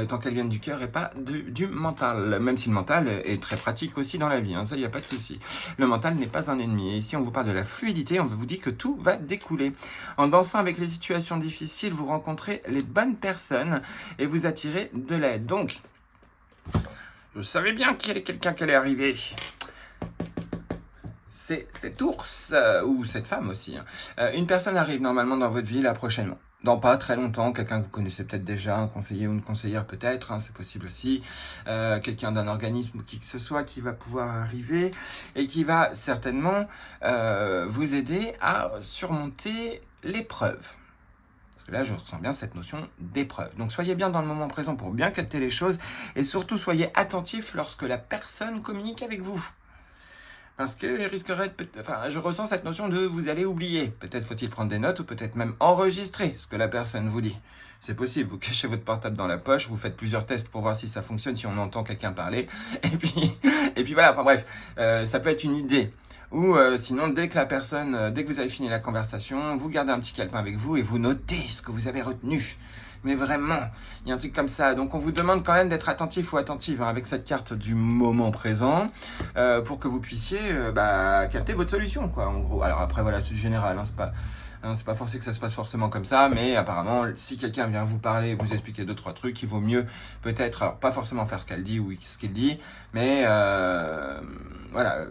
tant qu'elles viennent du cœur et pas du mental. Même si le mental est très pratique aussi dans la vie. Hein. Ça, il n'y a pas de souci. Le mental n'est pas un ennemi. Et ici, on vous parle de la fluidité, on vous dit que tout va découler. En dansant avec les situations difficiles, vous rencontrez les bonnes personnes et vous attirez de l'aide. Donc, je savais bien qu'il y avait quelqu'un qui allait arriver. C'est cet ours, ou cette femme aussi. Une personne arrive normalement dans votre vie là prochainement. Dans pas très longtemps, quelqu'un que vous connaissez peut-être déjà, un conseiller ou une conseillère peut-être, c'est possible aussi. Quelqu'un d'un organisme ou qui que ce soit qui va pouvoir arriver et qui va certainement vous aider à surmonter l'épreuve. Parce que là, je ressens bien cette notion d'épreuve. Donc, soyez bien dans le moment présent pour bien capter les choses et surtout, soyez attentif lorsque la personne communique avec vous. Parce qu'il risquerait de... Enfin, je ressens cette notion de vous allez oublier. Peut-être faut-il prendre des notes ou peut-être même enregistrer ce que la personne vous dit. C'est possible, vous cachez votre portable dans la poche, vous faites plusieurs tests pour voir si ça fonctionne, si on entend quelqu'un parler. Et puis voilà, enfin bref, ça peut être une idée. Ou sinon, dès que vous avez fini la conversation, vous gardez un petit calepin avec vous et vous notez ce que vous avez retenu. Mais vraiment, il y a un truc comme ça. Donc on vous demande quand même d'être attentif ou attentive avec cette carte du moment présent pour que vous puissiez capter votre solution, quoi, en gros. Alors après, voilà, c'est général, c'est pas forcé que ça se passe forcément comme ça, mais apparemment, si quelqu'un vient vous parler, vous expliquer 2-3 trucs, il vaut mieux peut-être, alors pas forcément faire ce qu'elle dit ou ce qu'il dit, mais voilà,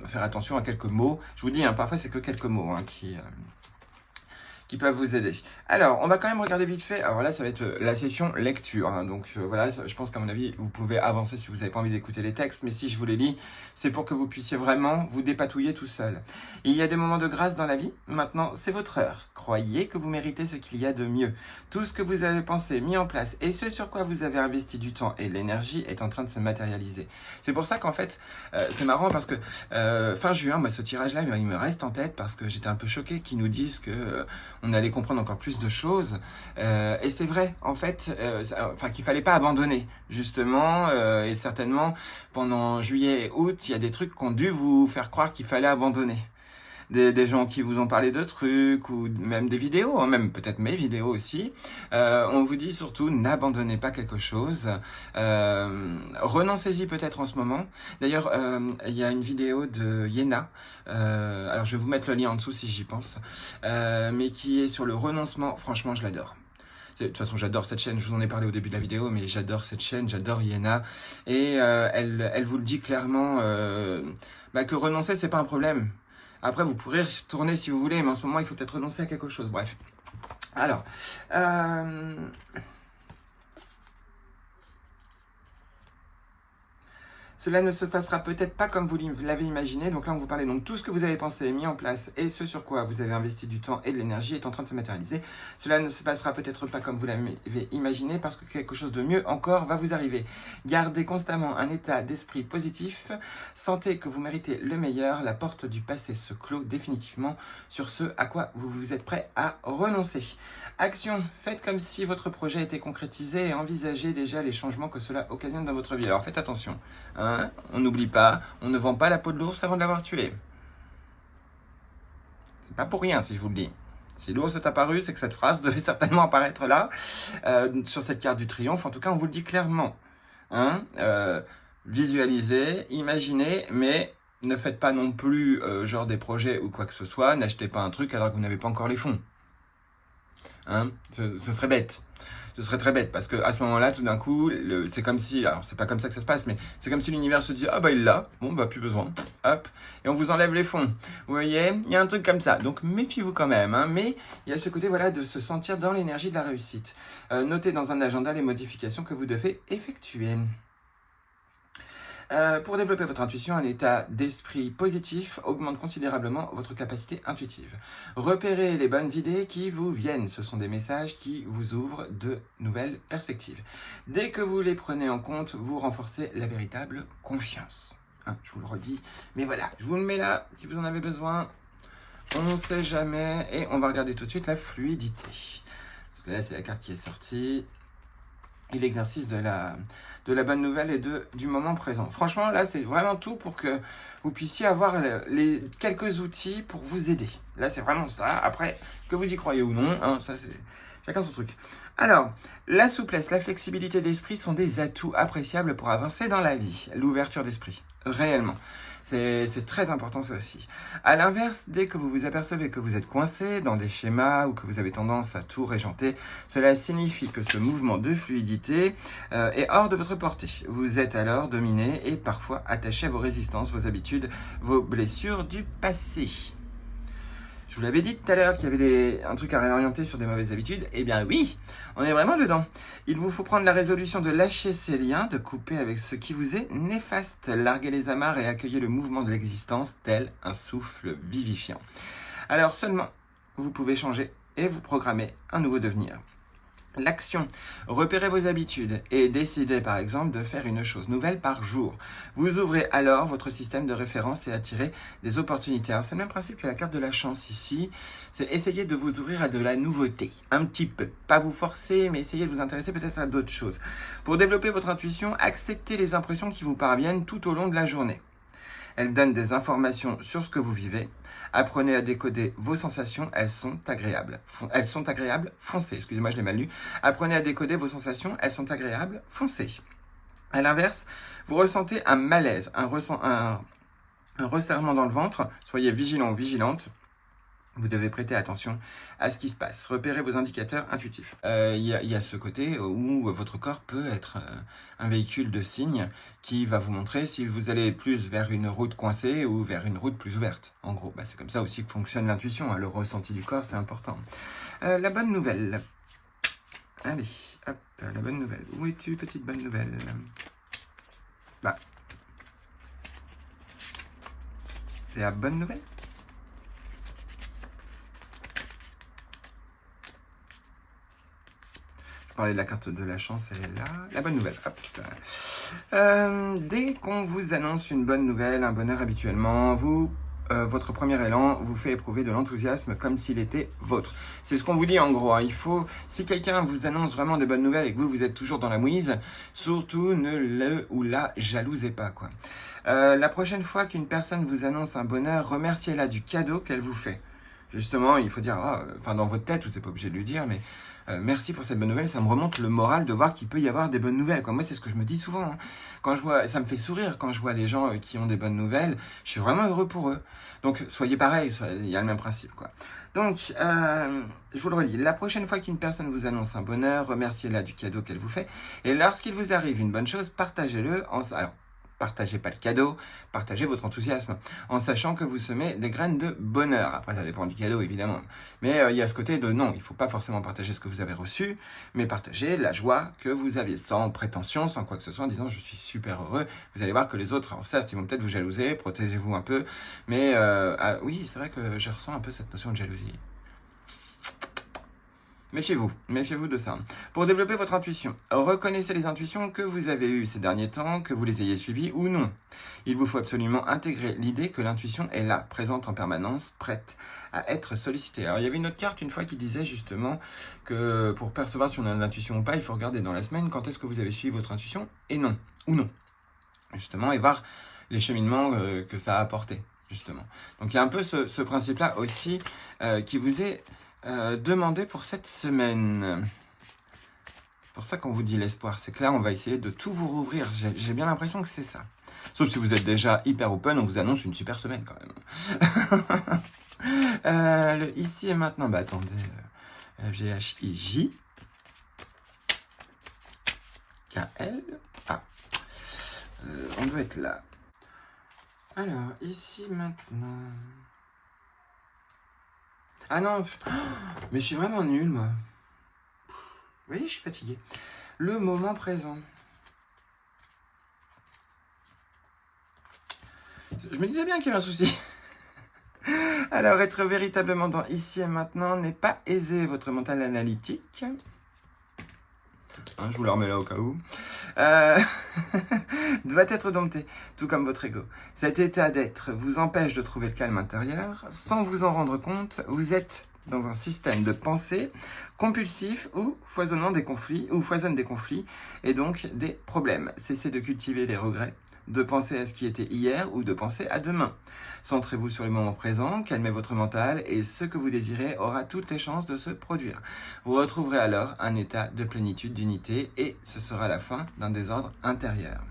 faire attention à quelques mots. Je vous dis, parfois c'est que quelques mots qui peuvent vous aider. Alors, on va quand même regarder vite fait. Alors là, ça va être la session lecture. Donc voilà, je pense qu'à mon avis, vous pouvez avancer si vous n'avez pas envie d'écouter les textes. Mais si je vous les lis, c'est pour que vous puissiez vraiment vous dépatouiller tout seul. Il y a des moments de grâce dans la vie. Maintenant, c'est votre heure. Croyez que vous méritez ce qu'il y a de mieux. Tout ce que vous avez pensé, mis en place et ce sur quoi vous avez investi du temps et de l'énergie est en train de se matérialiser. C'est pour ça qu'en fait, c'est marrant parce que fin juin, moi, ce tirage-là, il me reste en tête parce que j'étais un peu choqué qu'ils nous disent que on allait comprendre encore plus de choses. Et c'est vrai, en fait, qu'il fallait pas abandonner, justement. Et certainement, pendant juillet et août, il y a des trucs qui ont dû vous faire croire qu'il fallait abandonner. Des gens qui vous ont parlé de trucs ou même des vidéos, même peut-être mes vidéos aussi. On vous dit surtout n'abandonnez pas quelque chose. Renoncez-y peut-être en ce moment. D'ailleurs, il y a une vidéo de Yéna. Alors je vais vous mettre le lien en dessous si j'y pense. Mais qui est sur le renoncement. Franchement, je l'adore. De toute façon, j'adore cette chaîne, je vous en ai parlé au début de la vidéo, mais j'adore cette chaîne, j'adore Yéna. Et elle vous le dit clairement que renoncer, c'est pas un problème. Après, vous pourrez retourner si vous voulez, mais en ce moment, il faut peut-être renoncer à quelque chose. Bref. Alors, cela ne se passera peut-être pas comme vous l'avez imaginé. Donc là, on vous parlait donc tout ce que vous avez pensé et mis en place et ce sur quoi vous avez investi du temps et de l'énergie est en train de se matérialiser. Cela ne se passera peut-être pas comme vous l'avez imaginé parce que quelque chose de mieux encore va vous arriver. Gardez constamment un état d'esprit positif. Sentez que vous méritez le meilleur. La porte du passé se clôt définitivement sur ce à quoi vous êtes prêt à renoncer. Action. Faites comme si votre projet était concrétisé et envisagez déjà les changements que cela occasionne dans votre vie. Alors faites attention. On n'oublie pas, on ne vend pas la peau de l'ours avant de l'avoir tué. C'est pas pour rien si je vous le dis. Si l'ours est apparu, c'est que cette phrase devait certainement apparaître là, sur cette carte du triomphe. En tout cas, on vous le dit clairement. Visualisez, imaginez, mais ne faites pas non plus genre des projets ou quoi que ce soit. N'achetez pas un truc alors que vous n'avez pas encore les fonds. Ce serait bête. Ce serait très bête parce que à ce moment-là, tout d'un coup, c'est comme si, alors c'est pas comme ça que ça se passe, mais c'est comme si l'univers se dit ah bah il l'a, bon bah plus besoin, hop, et on vous enlève les fonds. Vous voyez, il y a un truc comme ça. Donc méfiez-vous quand même, mais il y a ce côté voilà de se sentir dans l'énergie de la réussite. Notez dans un agenda les modifications que vous devez effectuer. Pour développer votre intuition, un état d'esprit positif augmente considérablement votre capacité intuitive. Repérez les bonnes idées qui vous viennent. Ce sont des messages qui vous ouvrent de nouvelles perspectives. Dès que vous les prenez en compte, vous renforcez la véritable confiance. Je vous le redis, mais voilà, je vous le mets là si vous en avez besoin. On ne sait jamais. Et on va regarder tout de suite la fluidité. Parce que là, c'est la carte qui est sortie. Et l'exercice de la bonne nouvelle et du moment présent. Franchement, là, c'est vraiment tout pour que vous puissiez avoir les quelques outils pour vous aider. Là, c'est vraiment ça. Après, que vous y croyez ou non, ça, c'est chacun son truc. Alors, la souplesse, la flexibilité d'esprit sont des atouts appréciables pour avancer dans la vie. L'ouverture d'esprit, réellement. C'est très important ça aussi. À l'inverse, dès que vous vous apercevez que vous êtes coincé dans des schémas ou que vous avez tendance à tout régenter, cela signifie que ce mouvement de fluidité est hors de votre portée. Vous êtes alors dominé et parfois attaché à vos résistances, vos habitudes, vos blessures du passé. Je vous l'avais dit tout à l'heure qu'il y avait un truc à réorienter sur des mauvaises habitudes. Eh bien oui, on est vraiment dedans. Il vous faut prendre la résolution de lâcher ces liens, de couper avec ce qui vous est néfaste, larguer les amarres et accueillir le mouvement de l'existence tel un souffle vivifiant. Alors seulement, vous pouvez changer et vous programmer un nouveau devenir. L'action. Repérez vos habitudes et décidez par exemple de faire une chose nouvelle par jour. Vous ouvrez alors votre système de référence et attirez des opportunités. Alors c'est le même principe que la carte de la chance ici. C'est essayer de vous ouvrir à de la nouveauté. Un petit peu. Pas vous forcer, mais essayez de vous intéresser peut-être à d'autres choses. Pour développer votre intuition, acceptez les impressions qui vous parviennent tout au long de la journée. Elles donnent des informations sur ce que vous vivez. Apprenez à décoder vos sensations, elles sont agréables. Foncez. Excusez-moi, je l'ai mal lu. Apprenez à décoder vos sensations, elles sont agréables, foncez. À l'inverse, vous ressentez un malaise, un resserrement dans le ventre. Soyez vigilant ou vigilante. Vous devez prêter attention à ce qui se passe. Repérez vos indicateurs intuitifs. Il y a ce côté où votre corps peut être un véhicule de signes qui va vous montrer si vous allez plus vers une route coincée ou vers une route plus ouverte. En gros, c'est comme ça aussi que fonctionne l'intuition. Le ressenti du corps, c'est important. La bonne nouvelle. Allez, hop, la bonne nouvelle. Où es-tu, petite bonne nouvelle? C'est la bonne nouvelle? De la carte de la chance, elle est là. La bonne nouvelle. Hop. Dès qu'on vous annonce une bonne nouvelle, un bonheur habituellement, votre premier élan vous fait éprouver de l'enthousiasme comme s'il était vôtre. C'est ce qu'on vous dit en gros. Il faut, si quelqu'un vous annonce vraiment des bonnes nouvelles et que vous êtes toujours dans la mouise, surtout ne le ou la jalousez pas, quoi. La prochaine fois qu'une personne vous annonce un bonheur, remerciez-la du cadeau qu'elle vous fait. Justement, il faut dire, dans votre tête, vous n'êtes pas obligé de lui dire, mais merci pour cette bonne nouvelle, ça me remonte le moral de voir qu'il peut y avoir des bonnes nouvelles. Moi, c'est ce que je me dis souvent. Hein. Quand je vois, ça me fait sourire quand je vois les gens qui ont des bonnes nouvelles. Je suis vraiment heureux pour eux. Donc, soyez pareil, il y a le même principe, quoi. Donc, je vous le redis, la prochaine fois qu'une personne vous annonce un bonheur, remerciez-la du cadeau qu'elle vous fait. Et lorsqu'il vous arrive une bonne chose, partagez-le. Alors, partagez pas le cadeau, partagez votre enthousiasme, en sachant que vous semez des graines de bonheur. Après, ça dépend du cadeau, évidemment. Mais il y a ce côté de non, il ne faut pas forcément partager ce que vous avez reçu, mais partager la joie que vous avez, sans prétention, sans quoi que ce soit, en disant je suis super heureux. Vous allez voir que les autres, alors certes, ils vont peut-être vous jalouser, protégez-vous un peu, mais oui, c'est vrai que je ressens un peu cette notion de jalousie. Méfiez-vous de ça. Pour développer votre intuition, reconnaissez les intuitions que vous avez eues ces derniers temps, que vous les ayez suivies ou non. Il vous faut absolument intégrer l'idée que l'intuition est là, présente en permanence, prête à être sollicitée. Alors il y avait une autre carte une fois qui disait justement que pour percevoir si on a de l'intuition ou pas, il faut regarder dans la semaine quand est-ce que vous avez suivi votre intuition et non, ou non. Justement, et voir les cheminements que ça a apporté, justement. Donc il y a un peu ce principe-là aussi qui vous est demandez pour cette semaine. C'est pour ça qu'on vous dit l'espoir, c'est que là on va essayer de tout vous rouvrir. J'ai bien l'impression que c'est ça. Sauf si vous êtes déjà hyper open, on vous annonce une super semaine quand même. Le ici et maintenant, attendez, FGHIJ KL. On doit être là. Alors, ici maintenant. Ah non, mais je suis vraiment nul, moi. Vous voyez, je suis fatigué. Le moment présent. Je me disais bien qu'il y avait un souci. Alors, être véritablement dans ici et maintenant n'est pas aisé. Votre mental analytique, je vous le remets là au cas où, doit être dompté, tout comme votre ego. Cet état d'être vous empêche de trouver le calme intérieur. Sans vous en rendre compte, vous êtes dans un système de pensée compulsif où foisonnent des conflits et donc des problèmes. Cessez de cultiver les regrets, de penser à ce qui était hier ou de penser à demain. Centrez-vous sur le moment présent, calmez votre mental et ce que vous désirez aura toutes les chances de se produire. Vous retrouverez alors un état de plénitude, d'unité et ce sera la fin d'un désordre intérieur.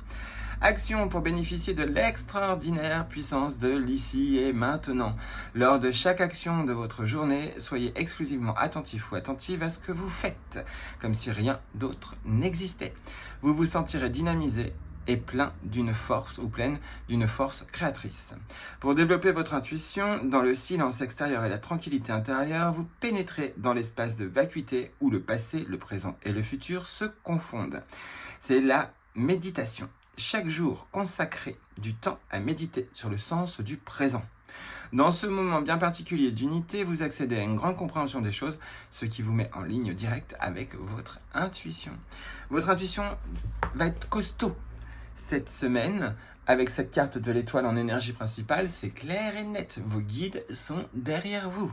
Action pour bénéficier de l'extraordinaire puissance de l'ici et maintenant. Lors de chaque action de votre journée, soyez exclusivement attentif ou attentive à ce que vous faites, comme si rien d'autre n'existait. Vous vous sentirez dynamisé et plein d'une force ou pleine d'une force créatrice. Pour développer votre intuition, dans le silence extérieur et la tranquillité intérieure, vous pénétrez dans l'espace de vacuité où le passé, le présent et le futur se confondent. C'est la méditation. Chaque jour, consacrez du temps à méditer sur le sens du présent. Dans ce moment bien particulier d'unité, vous accédez à une grande compréhension des choses, ce qui vous met en ligne directe avec votre intuition. Votre intuition va être costaud cette semaine, avec cette carte de l'étoile en énergie principale, c'est clair et net. Vos guides sont derrière vous.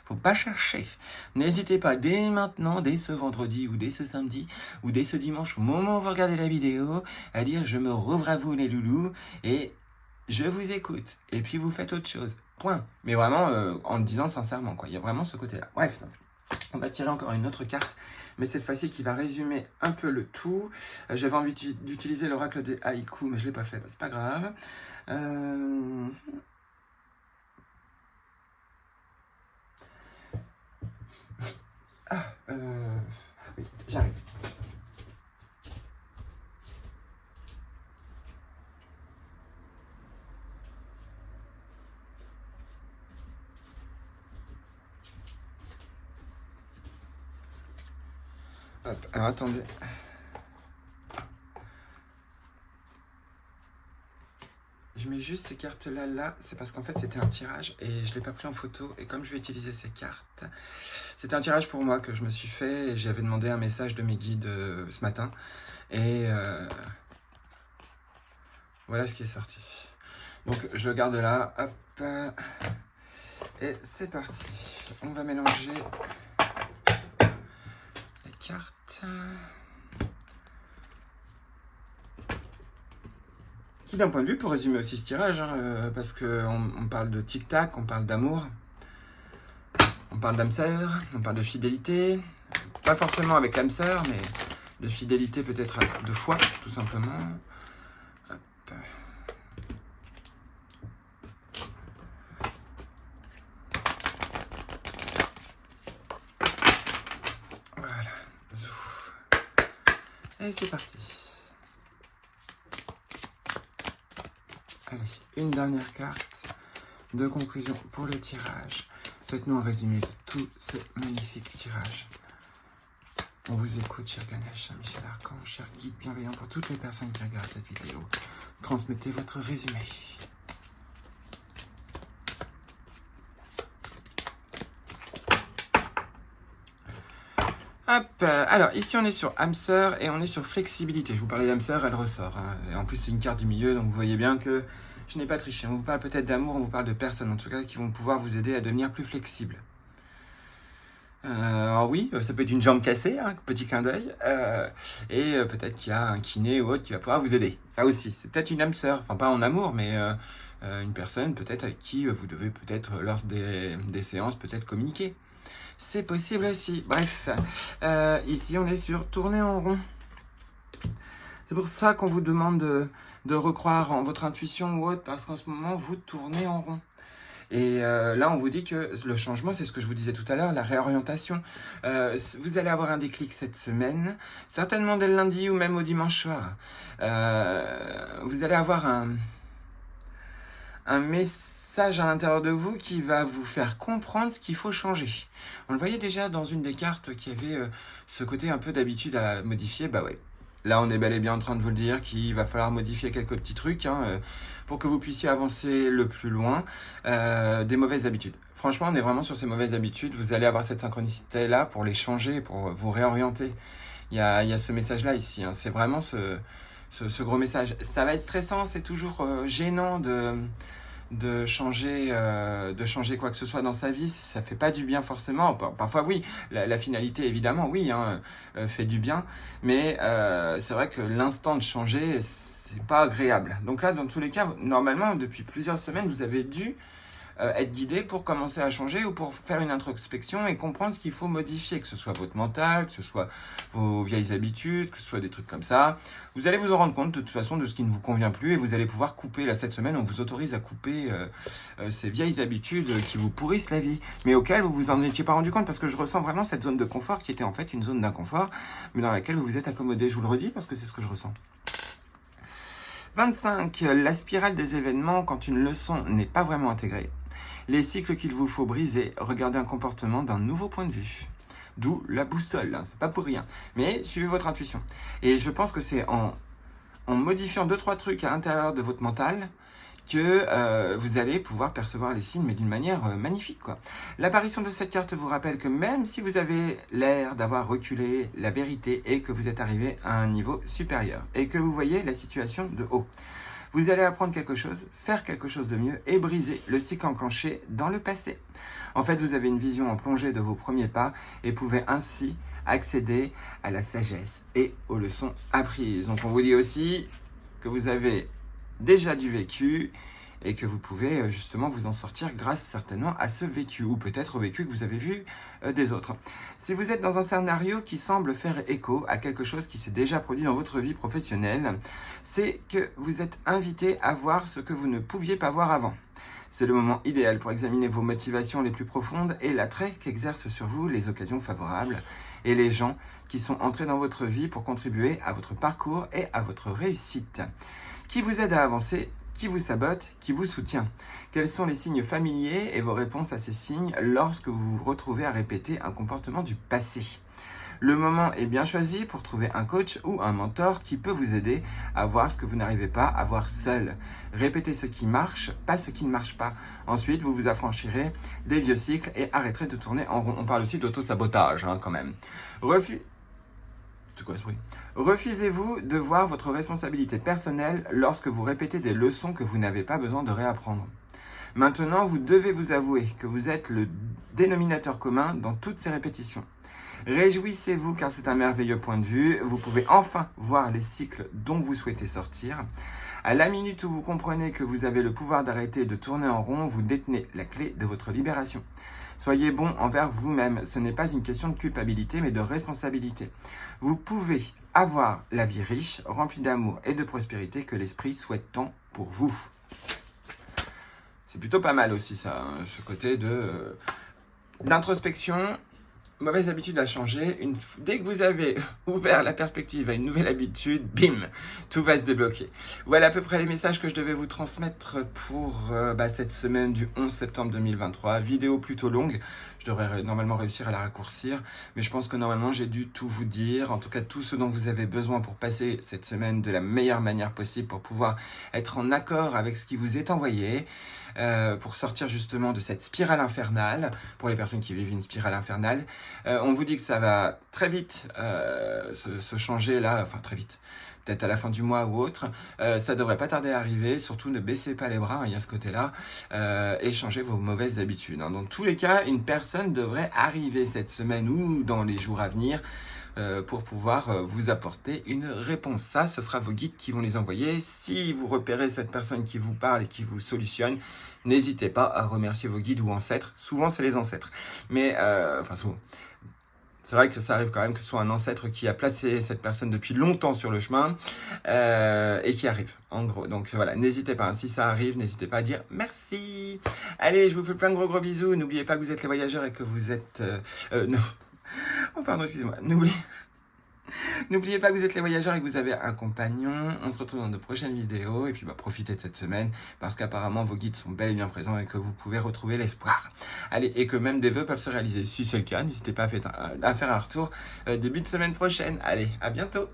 Faut pas chercher. N'hésitez pas dès maintenant, dès ce vendredi ou dès ce samedi ou dès ce dimanche, au moment où vous regardez la vidéo, à dire je me rouvre à vous les loulous et je vous écoute. Et puis vous faites autre chose. Point. Mais vraiment en le disant sincèrement, quoi. Il y a vraiment ce côté-là. Bref, on va tirer encore une autre carte, mais cette fois-ci qui va résumer un peu le tout. J'avais envie d'utiliser l'oracle des haïkus, mais je ne l'ai pas fait, c'est pas grave. Oui, j'arrive. Hop, alors attendez. Je mets juste ces cartes-là, là, c'est parce qu'en fait c'était un tirage et je ne l'ai pas pris en photo. Et comme je vais utiliser ces cartes, c'était un tirage pour moi que je me suis fait et j'avais demandé un message de mes guides ce matin. Et voilà ce qui est sorti. Donc je le garde là, hop, et c'est parti. On va mélanger les cartes. Qui d'un point de vue, pour résumer aussi ce tirage, parce qu'on parle de tic-tac, on parle d'amour, on parle d'âme sœur, on parle de fidélité, pas forcément avec l'âme sœur, mais de fidélité peut-être de foi, tout simplement. Hop. Voilà. Et c'est parti. Allez, une dernière carte de conclusion pour le tirage. Faites-nous un résumé de tout ce magnifique tirage. On vous écoute, cher Ganesh, Michel Archange, cher guide bienveillant pour toutes les personnes qui regardent cette vidéo. Transmettez votre résumé. Hop, alors ici on est sur âme sœur et on est sur flexibilité. Je vous parlais d'âme sœur, elle ressort. Et en plus c'est une carte du milieu, donc vous voyez bien que je n'ai pas triché. On vous parle peut-être d'amour, on vous parle de personnes en tout cas qui vont pouvoir vous aider à devenir plus flexible. Alors oui, ça peut être une jambe cassée, petit clin d'œil, et peut-être qu'il y a un kiné ou autre qui va pouvoir vous aider. Ça aussi, c'est peut-être une âme sœur, enfin pas en amour, mais une personne peut-être avec qui vous devez peut-être lors des séances peut-être communiquer. C'est possible aussi. Bref, ici on est sur tourner en rond. C'est pour ça qu'on vous demande de recroire en votre intuition ou autre, parce qu'en ce moment vous tournez en rond. Et là, on vous dit que le changement, c'est ce que je vous disais tout à l'heure, la réorientation. Vous allez avoir un déclic cette semaine, certainement dès le lundi ou même au dimanche soir. Vous allez avoir un message à l'intérieur de vous qui va vous faire comprendre ce qu'il faut changer. On le voyait déjà dans une des cartes qui avait ce côté un peu d'habitude à modifier. Bah ouais. Là, on est bel et bien en train de vous le dire qu'il va falloir modifier quelques petits trucs pour que vous puissiez avancer le plus loin des mauvaises habitudes. Franchement, on est vraiment sur ces mauvaises habitudes. Vous allez avoir cette synchronicité-là pour les changer, pour vous réorienter. Il y a ce message-là ici. C'est vraiment ce gros message. Ça va être stressant, c'est toujours gênant de changer quoi que ce soit dans sa vie, ça fait pas du bien forcément. Parfois oui, la finalité évidemment oui, fait du bien, mais c'est vrai que l'instant de changer, c'est pas agréable. Donc là, dans tous les cas, normalement, depuis plusieurs semaines, vous avez dû être guidé pour commencer à changer ou pour faire une introspection et comprendre ce qu'il faut modifier, que ce soit votre mental, que ce soit vos vieilles habitudes, que ce soit des trucs comme ça. Vous allez vous en rendre compte de toute façon de ce qui ne vous convient plus et vous allez pouvoir couper. Là, cette semaine, on vous autorise à couper ces vieilles habitudes qui vous pourrissent la vie, mais auxquelles vous vous en étiez pas rendu compte, parce que je ressens vraiment cette zone de confort qui était en fait une zone d'inconfort, mais dans laquelle vous vous êtes accommodé. Je vous le redis parce que c'est ce que je ressens. 25. La spirale des événements quand une leçon n'est pas vraiment intégrée. Les cycles qu'il vous faut briser. Regardez un comportement d'un nouveau point de vue. D'où la boussole, hein, c'est pas pour rien. Mais suivez votre intuition. Et je pense que c'est en modifiant 2-3 trucs à l'intérieur de votre mental que vous allez pouvoir percevoir les signes, mais d'une manière magnifique, quoi. L'apparition de cette carte vous rappelle que même si vous avez l'air d'avoir reculé la vérité et que vous êtes arrivé à un niveau supérieur et que vous voyez la situation de haut, vous allez apprendre quelque chose, faire quelque chose de mieux et briser le cycle enclenché dans le passé. En fait, vous avez une vision en plongée de vos premiers pas et pouvez ainsi accéder à la sagesse et aux leçons apprises. Donc on vous dit aussi que vous avez déjà du vécu et que vous pouvez justement vous en sortir grâce certainement à ce vécu ou peut-être au vécu que vous avez vu des autres. Si vous êtes dans un scénario qui semble faire écho à quelque chose qui s'est déjà produit dans votre vie professionnelle, c'est que vous êtes invité à voir ce que vous ne pouviez pas voir avant. C'est le moment idéal pour examiner vos motivations les plus profondes et l'attrait qu'exercent sur vous les occasions favorables et les gens qui sont entrés dans votre vie pour contribuer à votre parcours et à votre réussite. Qui vous aide à avancer, qui vous sabote, qui vous soutient. Quels sont les signes familiers et vos réponses à ces signes lorsque vous vous retrouvez à répéter un comportement du passé. Le moment est bien choisi pour trouver un coach ou un mentor qui peut vous aider à voir ce que vous n'arrivez pas à voir seul. Répétez ce qui marche, pas ce qui ne marche pas. Ensuite, vous vous affranchirez des vieux cycles et arrêterez de tourner en rond. On parle aussi d'auto-sabotage, quand même. C'est quoi ce bruit ? Refusez-vous de voir votre responsabilité personnelle lorsque vous répétez des leçons que vous n'avez pas besoin de réapprendre. Maintenant, vous devez vous avouer que vous êtes le dénominateur commun dans toutes ces répétitions. Réjouissez-vous car c'est un merveilleux point de vue. Vous pouvez enfin voir les cycles dont vous souhaitez sortir. À la minute où vous comprenez que vous avez le pouvoir d'arrêter de tourner en rond, vous détenez la clé de votre libération. Soyez bon envers vous-même. Ce n'est pas une question de culpabilité, mais de responsabilité. Vous pouvez avoir la vie riche, remplie d'amour et de prospérité que l'esprit souhaite tant pour vous. C'est plutôt pas mal aussi ça, hein, ce côté d'introspection. Mauvaise habitude à changer. Dès que vous avez ouvert la perspective à une nouvelle habitude, bim, tout va se débloquer. Voilà à peu près les messages que je devais vous transmettre pour cette semaine du 11 septembre 2023. Vidéo plutôt longue. Je devrais normalement réussir à la raccourcir, mais je pense que normalement j'ai dû tout vous dire, en tout cas tout ce dont vous avez besoin pour passer cette semaine de la meilleure manière possible, pour pouvoir être en accord avec ce qui vous est envoyé, pour sortir justement de cette spirale infernale, pour les personnes qui vivent une spirale infernale. On vous dit que ça va très vite se changer là, enfin très vite. Peut-être à la fin du mois ou autre, ça devrait pas tarder à arriver. Surtout ne baissez pas les bras, hein, il y a ce côté-là, et changez vos mauvaises habitudes. Hein. Dans tous les cas, une personne devrait arriver cette semaine ou dans les jours à venir pour pouvoir vous apporter une réponse. Ça, ce sera vos guides qui vont les envoyer. Si vous repérez cette personne qui vous parle et qui vous solutionne, n'hésitez pas à remercier vos guides ou ancêtres. Souvent, c'est les ancêtres. Mais, souvent. C'est vrai que ça arrive quand même que ce soit un ancêtre qui a placé cette personne depuis longtemps sur le chemin et qui arrive, en gros. Donc voilà, n'hésitez pas, hein, si ça arrive, n'hésitez pas à dire merci. Allez, je vous fais plein de gros bisous. N'oubliez pas que vous êtes les voyageurs et que vous êtes... non. Oh pardon, excusez-moi. N'oubliez pas que vous êtes les voyageurs et que vous avez un compagnon. On se retrouve dans de prochaines vidéos. Et puis profitez de cette semaine parce qu'apparemment vos guides sont bel et bien présents et que vous pouvez retrouver l'espoir. Allez, et que même des vœux peuvent se réaliser. Si c'est le cas, n'hésitez pas à faire un retour début de semaine prochaine. Allez, à bientôt.